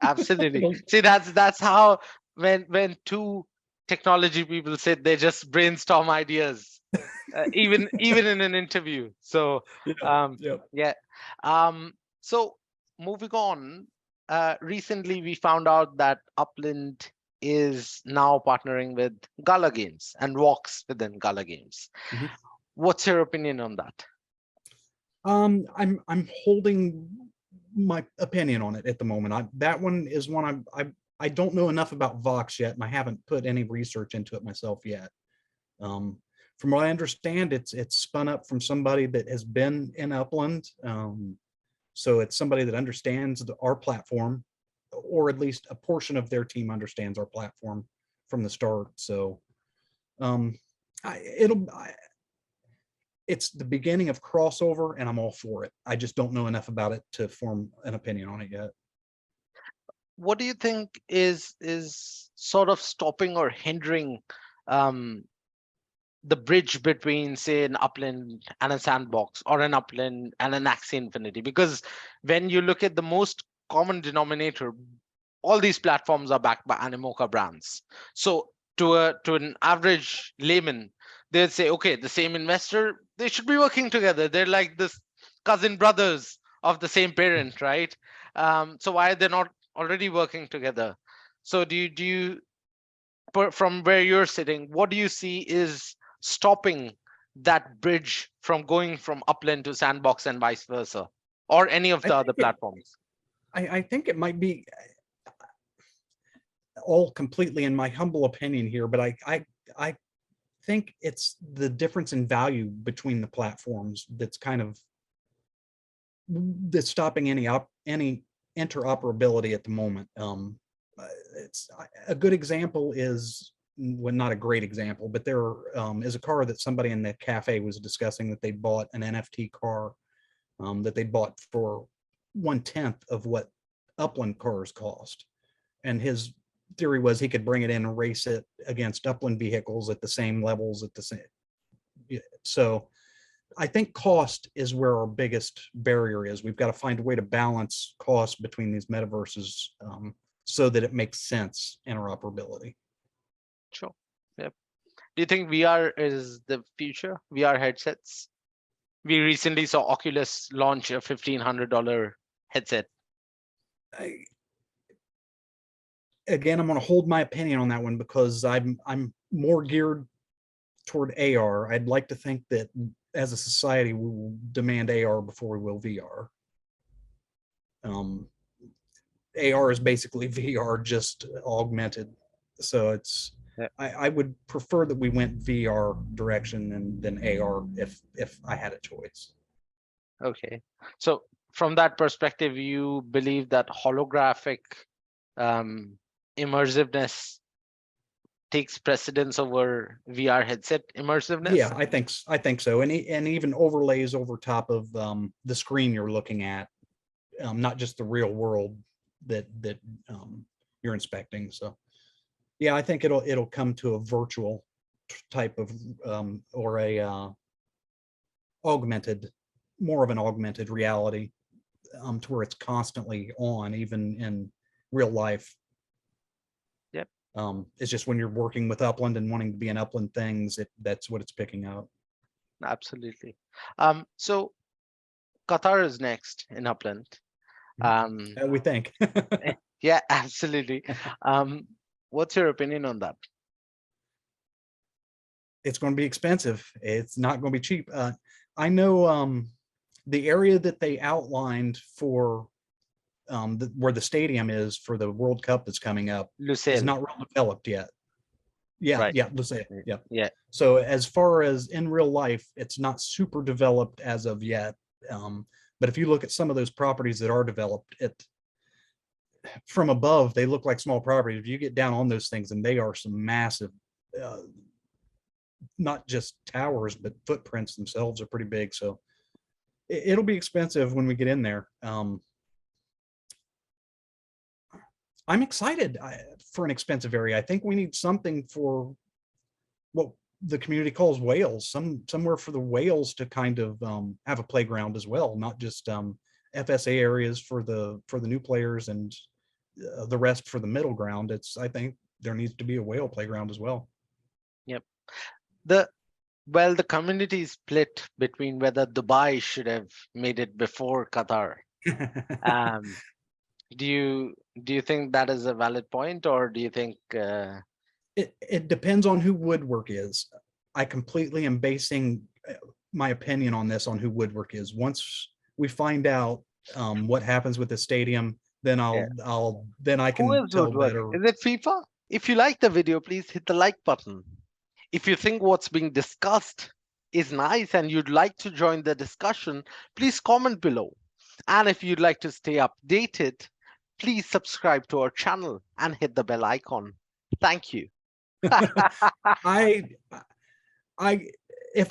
Absolutely. it'll, See, that's how when two technology people sit, they just brainstorm ideas, even in an interview. So, yeah, um, yeah. yeah. Um, so moving on, recently we found out that Upland is now partnering with Gala Games and walks within Gala Games. Mhm. What's your opinion on that? I'm holding my opinion on it at the moment. That one is one I don't know enough about Vox yet, and I haven't put any research into it myself yet. Um, from what I understand, it's spun up from somebody that has been in Upland. So it's somebody that understands our platform, or at least a portion of their team understands our platform from the start. So um, it's the beginning of crossover, and I'm all for it. I just don't know enough about it to form an opinion on it yet. What do you think is sort of stopping or hindering um, the bridge between, say, an Upland and a Sandbox, or an Upland and an Axie Infinity? Because when you look at the most common denominator, all these platforms are backed by Animoca brands. So to an average layman, they'll say, okay, the same investor, they should be working together. They're like this cousin brothers of the same parent, right? So why are they not already working together? So do you from where you're sitting, what do you see is stopping that bridge from going from Upland to Sandbox and vice versa, or any of I the other think it platforms? I think it might be all completely in my humble opinion here, but I think it's the difference in value between the platforms that's stopping any interoperability at the moment. It's a good example is, well, not a great example, but there is a car that somebody in the cafe was discussing that they bought an NFT car that they bought for 1/10 of what Upland cars cost. And his theory was he could bring it in and race it against Upland vehicles at the same levels at the same. So I think cost is where our biggest barrier is. We've got to find a way to balance cost between these metaverses so that it makes sense, interoperability. Sure. Yep. Do you think VR is the future? VR headsets? We recently saw Oculus launch a $1,500 headset. Again, I'm going to hold my opinion on that one because I'm more geared toward AR. I'd like to think that as a society, we will demand AR before we will VR. AR is basically VR just augmented. So it's, yeah. I would prefer that we went VR direction than AR if I had a choice. Okay. So from that perspective, you believe that holographic immersiveness takes precedence over VR headset immersiveness? Yeah, I think so. And even overlays over top of the screen you're looking at, not just the real world that you're inspecting. So yeah, I think it'll come to a virtual type of or a augmented, more of an augmented reality to where it's constantly on, even in real life. Yep. It's just when you're working with Upland and wanting to be in Upland things, that's what it's picking up. Absolutely. So Qatar is next in Upland. We think. Yeah, absolutely. What's your opinion on that? It's going to be expensive. It's not going to be cheap. I know the area that they outlined for where the stadium is for the World Cup that's coming up is not real developed yet. Yeah, right. yeah, Lusail, yeah. Yeah. So as far as in real life, it's not super developed as of yet. But if you look at some of those properties that are developed, from above, they look like small properties. If you get down on those things, and they are some massive, not just towers, but footprints themselves are pretty big. So it'll be expensive when we get in there. I'm excited for an expensive area. I think we need something for what the community calls whales, somewhere for the whales to kind of have a playground as well, not just FSA areas for the new players and the rest for the middle ground. I think there needs to be a whale playground as well. Yep. The community is split between whether Dubai should have made it before Qatar. Do you think that is a valid point, or do you think it depends on who Woodwork is? I completely am basing my opinion on this on who Woodwork is. Once we find out what happens with the stadium, then I can tell better. Is it FIFA? If you like the video, please hit the like button. If you think what's being discussed is nice and you'd like to join the discussion, please comment below. And if you'd like to stay updated, please subscribe to our channel and hit the bell icon. Thank you. If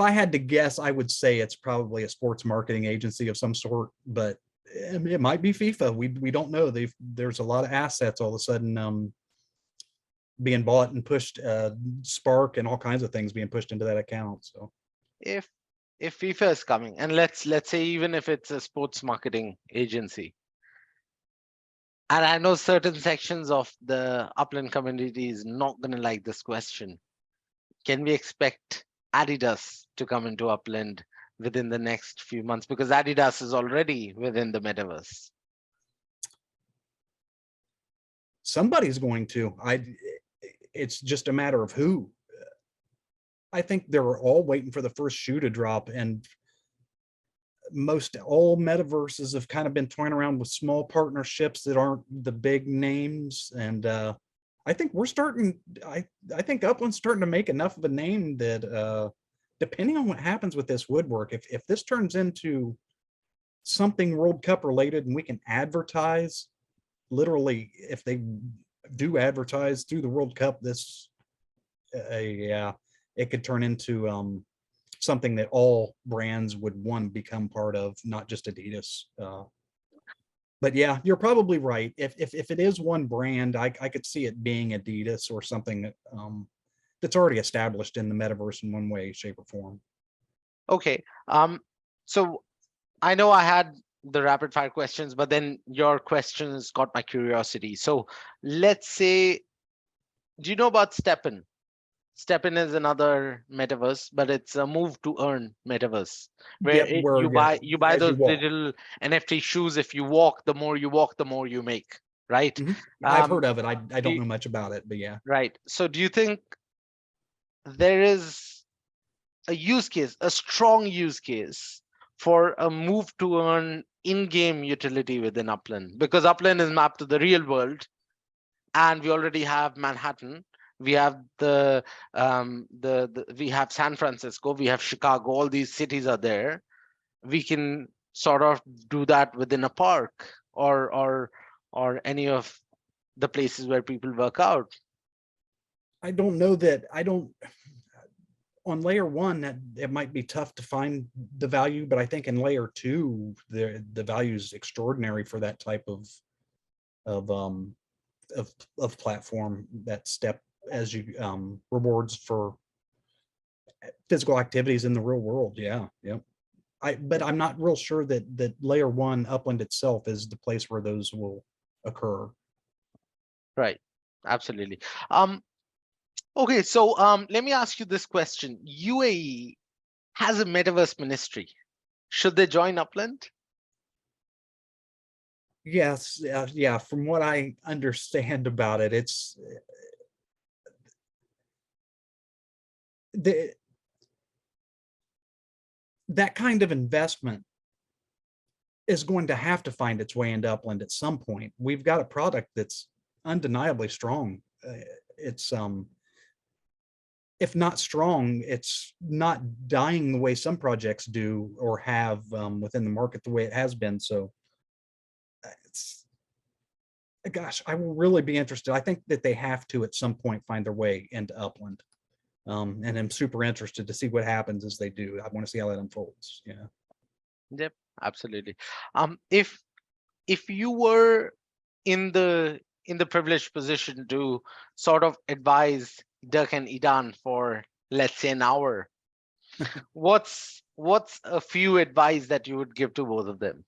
I had to guess, I would say it's probably a sports marketing agency of some sort, but it might be FIFA. We don't know. There's a lot of assets all of a sudden being bought and pushed, Spark and all kinds of things being pushed into that account. So if FIFA is coming, and let's say even if it's a sports marketing agency, and I know certain sections of the Upland community is not going to like this question, can we expect Adidas to come into Upland within the next few months? Because Adidas is already within the metaverse. Somebody's going to. It's just a matter of who. I think they're all waiting for the first shoe to drop, and most all metaverses have kind of been toying around with small partnerships that aren't the big names, and I think we're starting. I think Upland's starting to make enough of a name that depending on what happens with this woodwork, if this turns into something World Cup related and we can advertise, literally, if they do advertise through the World Cup, this yeah, it could turn into something that all brands would want to become part of, not just Adidas. But yeah, you're probably right. If it is one brand, I could see it being Adidas or something that that's already established in the metaverse in one way, shape, or form. Okay. So I know I had the rapid fire questions, but then your questions got my curiosity. So let's say, do you know about Steppen? Steppen is another metaverse, but it's a move to earn metaverse where Yep, where you buy as you those walk. digital NFT shoes. If you walk, the more you walk, the more you make, right? Mhm. I've Um, heard of it. I do don't you- know much about it, but yeah. right. So do you think there is a use case, a strong use case for a move to earn in-game utility within Upland? Because Upland is mapped to the real world, and we already have Manhattan. We have we have San Francisco, we have Chicago. All these cities are there. We can sort of do that within a park or any of the places where people work out. I don't know that I don't on layer one that it might be tough to find the value, but I think in layer two the value is extraordinary for that type of um of platform. That step as you rewards for physical activities in the real world. Yeah, yeah. But I'm not real sure that layer one Upland itself is the place where those will occur. Right. Absolutely. Okay, so let me ask you this question. UAE has a metaverse ministry. Should they join Upland? Yes, yeah. From what I understand about it, it's the that kind of investment is going to have to find its way into Upland at some point. We've got a product that's undeniably strong. It's if not strong, it's not dying the way some projects do or have within the market the way it has been. So it's gosh, I will really be interested. I think that they have to at some point find their way into Upland. And I'm super interested to see what happens as they do. I want to see how that unfolds. Yeah. Yep, absolutely. If you were in the privileged position to sort of advise Dirk and Idan for, let's say, an hour, what's a few advice that you would give to both of them?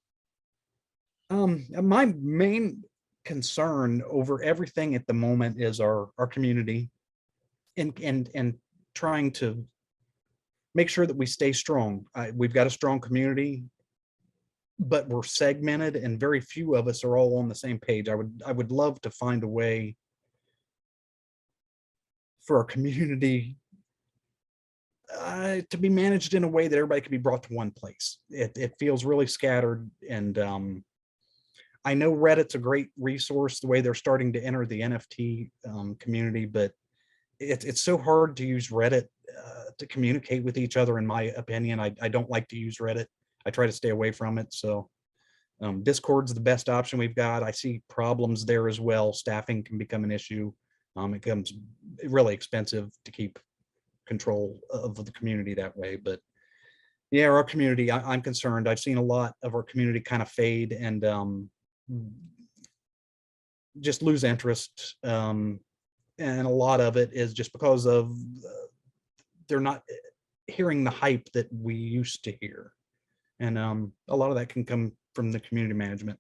My main concern over everything at the moment is our community and trying to make sure that we stay strong. We've got a strong community, but we're segmented and very few of us are all on the same page. I would love to find a way for our community to be managed in a way that everybody can be brought to one place. It feels really scattered, and I know Reddit's a great resource the way they're starting to enter the NFT community, but it's so hard to use Reddit to communicate with each other. In my opinion, I don't like to use Reddit. I try to stay away from it. So Discord's the best option we've got. I see problems there as well. Staffing can become an issue. It becomes really expensive to keep control of the community that way. But yeah, our community, I'm concerned. I've seen a lot of our community kind of fade and just lose interest. And a lot of it is just because of they're not hearing the hype that we used to hear. And a lot of that can come from the community management.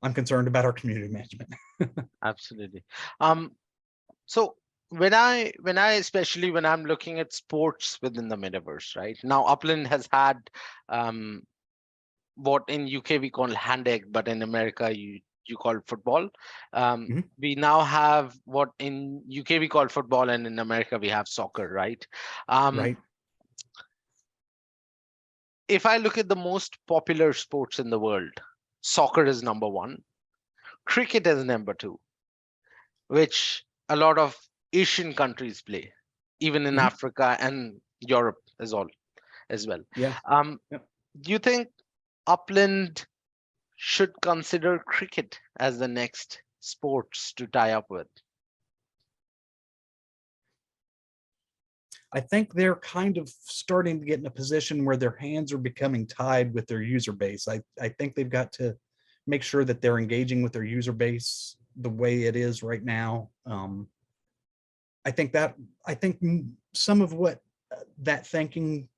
I'm concerned about our community management. Absolutely. So when I especially when I'm looking at sports within the metaverse, right? Now Upland has had what in UK we call hand egg, but in America you call football. Mhm. We now have what in UK we call football, and in America we have soccer, right? Right. If I look at the most popular sports in the world, soccer is number one, cricket is number two. which a lot of Asian countries play, even in Mhm. Africa and Europe as well. Yeah. Um, Yep. do you think Upland should consider cricket as the next sports to tie up with? I think they're kind of starting to get in a position where their hands are becoming tied with their user base. I think they've got to make sure that they're engaging with their user base the way it is right now. I think that some of what that thinking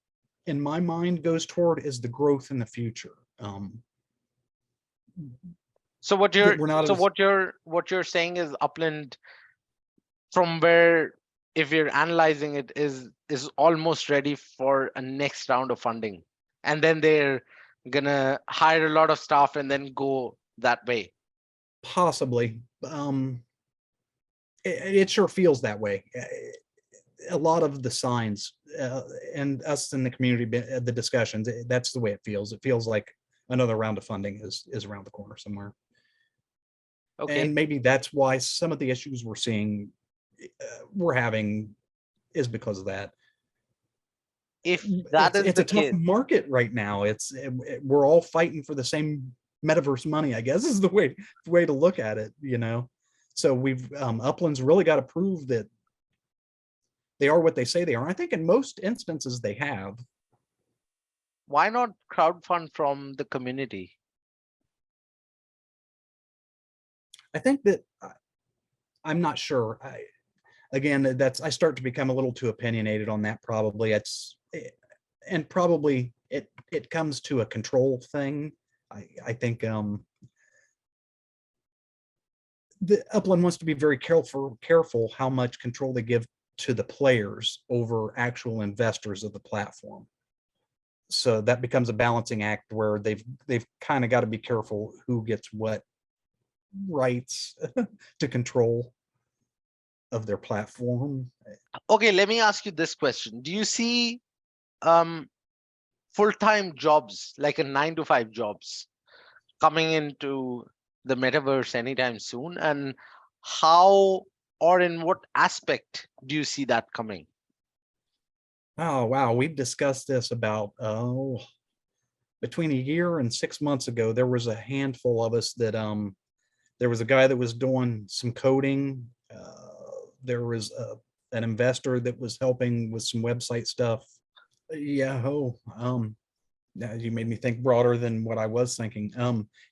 in my mind goes toward is the growth in the future. So what That you're we're not so as what you're saying is Upland, from where, if you're analyzing it, is almost ready for a next round of funding, and then they're gonna hire a lot of staff and then go that way. possibly. It sure feels that way. A lot of the signs and us in the community, the discussions, that's the way it feels. It feels like another round of funding is around the corner somewhere. Okay. And maybe that's why some of the issues we're seeing, we're having, is because of that. If that is It's the a tough case, market right now. We're all fighting for the same metaverse money, I guess, is the way to look at it, you know. So we've Upland's really got to prove that they are what they say they are. I think in most instances they have. why not crowdfund from the community? I think that I'm not sure. Again, I start to become a little too opinionated on that. Probably and probably it comes to a control thing. I think the Upland wants to be very careful how much control they give to the players over actual investors of the platform. So that becomes a balancing act where they've kind of got to be careful who gets what rights to control of their platform. Okay, let me ask you this question. Do you see um full-time jobs, like a 9 to 5 jobs, coming into the metaverse anytime soon? And how, or in what aspect do you see that coming? Oh wow, we've discussed this about between a year and 6 months ago. There was a handful of us that there was a guy that was doing some coding. There was an investor that was helping with some website stuff. Yeah, now you made me think broader than what I was thinking.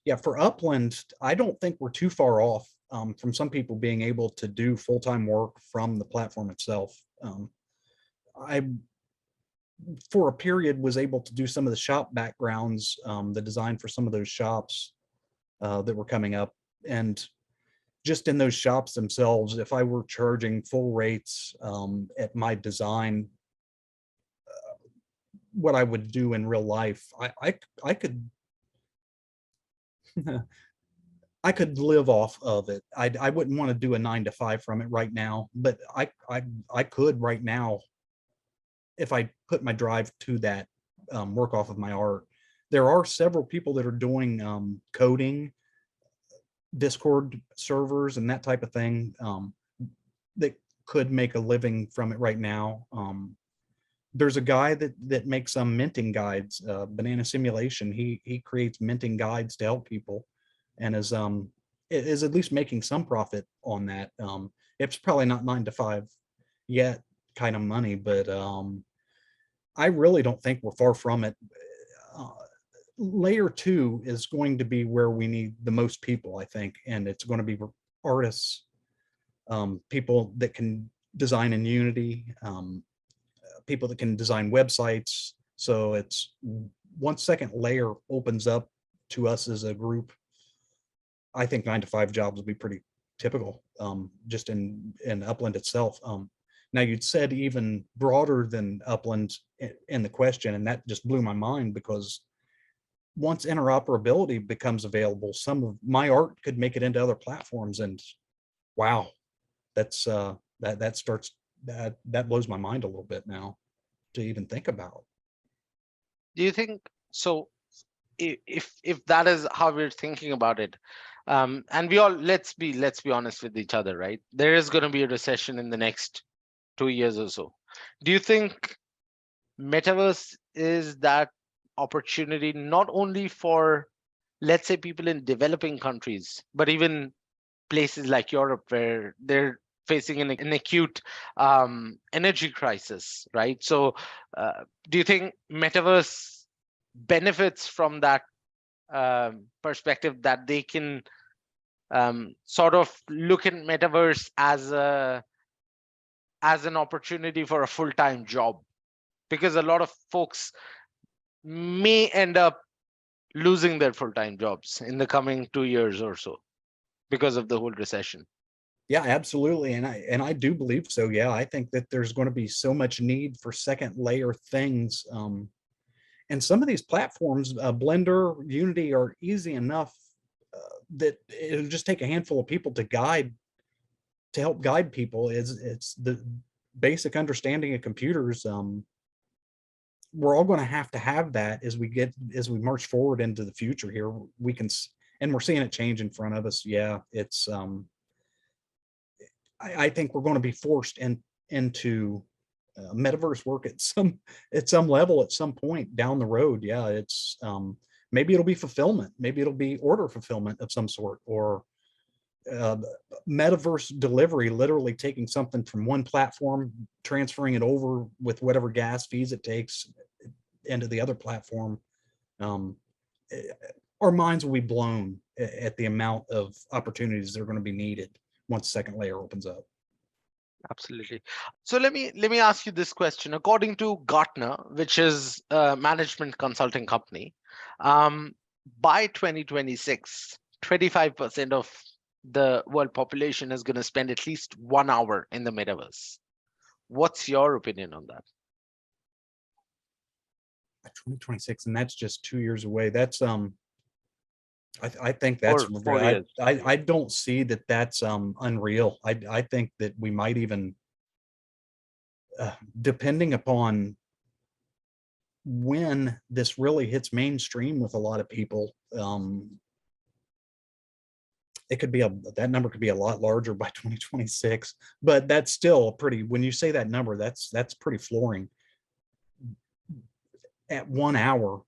Yeah, for Upland, I don't think we're too far off from some people being able to do full-time work from the platform itself. I, for a period, was able to do some of the shop backgrounds, the design for some of those shops that were coming up. And just in those shops themselves, if I were charging full rates at my design, what I would do in real life, I could I could live off of it. I wouldn't want to do a 9 to 5 from it right now, but I could right now if I put my drive to that, work off of my art. There are several people that are doing coding, Discord servers, and that type of thing that could make a living from it right now. There's a guy that makes some minting guides, Banana Simulation. He creates minting guides to help people, and is at least making some profit on that. It's probably not 9 to 5 yet kind of money, but I really don't think we're far from it. Uh, Layer 2 is going to be where we need the most people, I think, and it's going to be artists, people that can design in Unity, people that can design websites. So it's one second layer opens up to us as a group. I think 9 to 5 jobs would be pretty typical, just in Upland itself. Now you'd said even broader than Upland in the question, and that just blew my mind because once interoperability becomes available, some of my art could make it into other platforms, and wow, that's that starts that blows my mind a little bit now to even think about. Do you think so? If that is how we're thinking about it, And we all, let's be honest with each other, right? There is going to be a recession in the next 2 years or so. Do you think metaverse is that opportunity not only for, let's say, people in developing countries, but even places like Europe where they're facing an acute energy crisis, right? So, do you think metaverse benefits from that perspective, that they can sort of look at metaverse as an opportunity for a full-time job? Because a lot of folks may end up losing their full-time jobs in the coming 2 years or so because of the whole recession. Yeah, absolutely. And I do believe so. Yeah, I think that there's going to be so much need for second layer things. And some of these platforms, Blender, Unity, are easy enough that it'll just take a handful of people to help guide people. It's the basic understanding of computers. We're all going to have that as we march forward into the future here. And we're seeing it change in front of us. Yeah, it's I think we're going to be forced into metaverse work at some level at some point down the road. Yeah, it's maybe it'll be fulfillment, maybe it'll be order fulfillment of some sort, or uh, metaverse delivery, literally taking something from one platform, transferring it over with whatever gas fees it takes into the other platform. Um, our minds will be blown at the amount of opportunities that are going to be needed once second layer opens up. Absolutely. So let me ask you this question. According to Gartner, which is a management consulting company, by 2026, 25% of the world population is going to spend at least 1 hour in the metaverse. What's your opinion on that? 2026, and that's just 2 years away. That's I think Or that's 4 years? I don't see that that's unreal. I think that we might even depending upon when this really hits mainstream with a lot of people, it could be that number could be a lot larger by 2026, but that's still pretty, when you say that number, that's pretty flooring at 1 hour.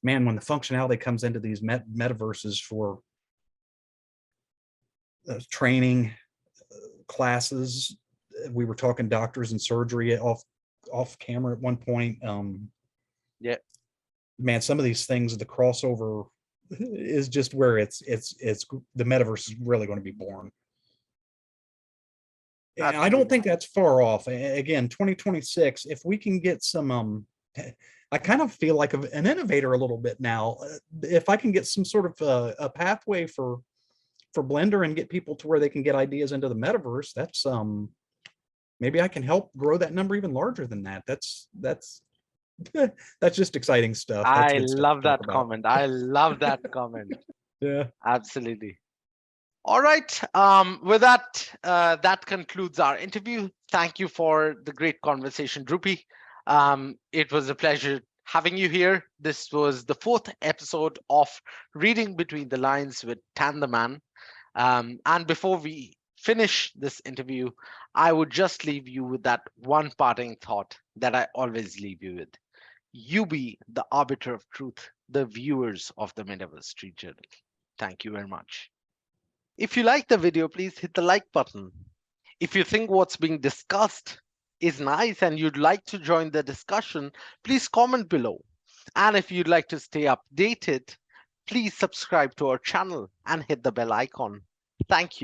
Man, when the functionality comes into these metaverses for training classes, we were talking doctors and surgery off camera at one point. Yeah, Man, some of these things, the crossover is just where it's the metaverse is really going to be born. And I don't think that's far off. Again, 2026, if we can get some I kind of feel like an innovator a little bit now. If I can get some sort of a pathway for Blender and get people to where they can get ideas into the metaverse, that's maybe I can help grow that number even larger than that. That's that's just exciting stuff. That's I good stuff love to talk that about. comment. I love that comment. Yeah. Absolutely. All right. With that, that concludes our interview. Thank you for the great conversation, Drupe. It was a pleasure having you here. This was the 4th episode of Reading Between the Lines with Tan the Man. And before we finish this interview, I would just leave you with that one parting thought that I always leave you with. You be the arbiter of truth, the viewers of the Metaverse Street Journal. Thank you very much. If you like the video, please hit the like button. If you think what's being discussed is nice and you'd like to join the discussion, please comment below. And if you'd like to stay updated, please subscribe to our channel and hit the bell icon. Thank you.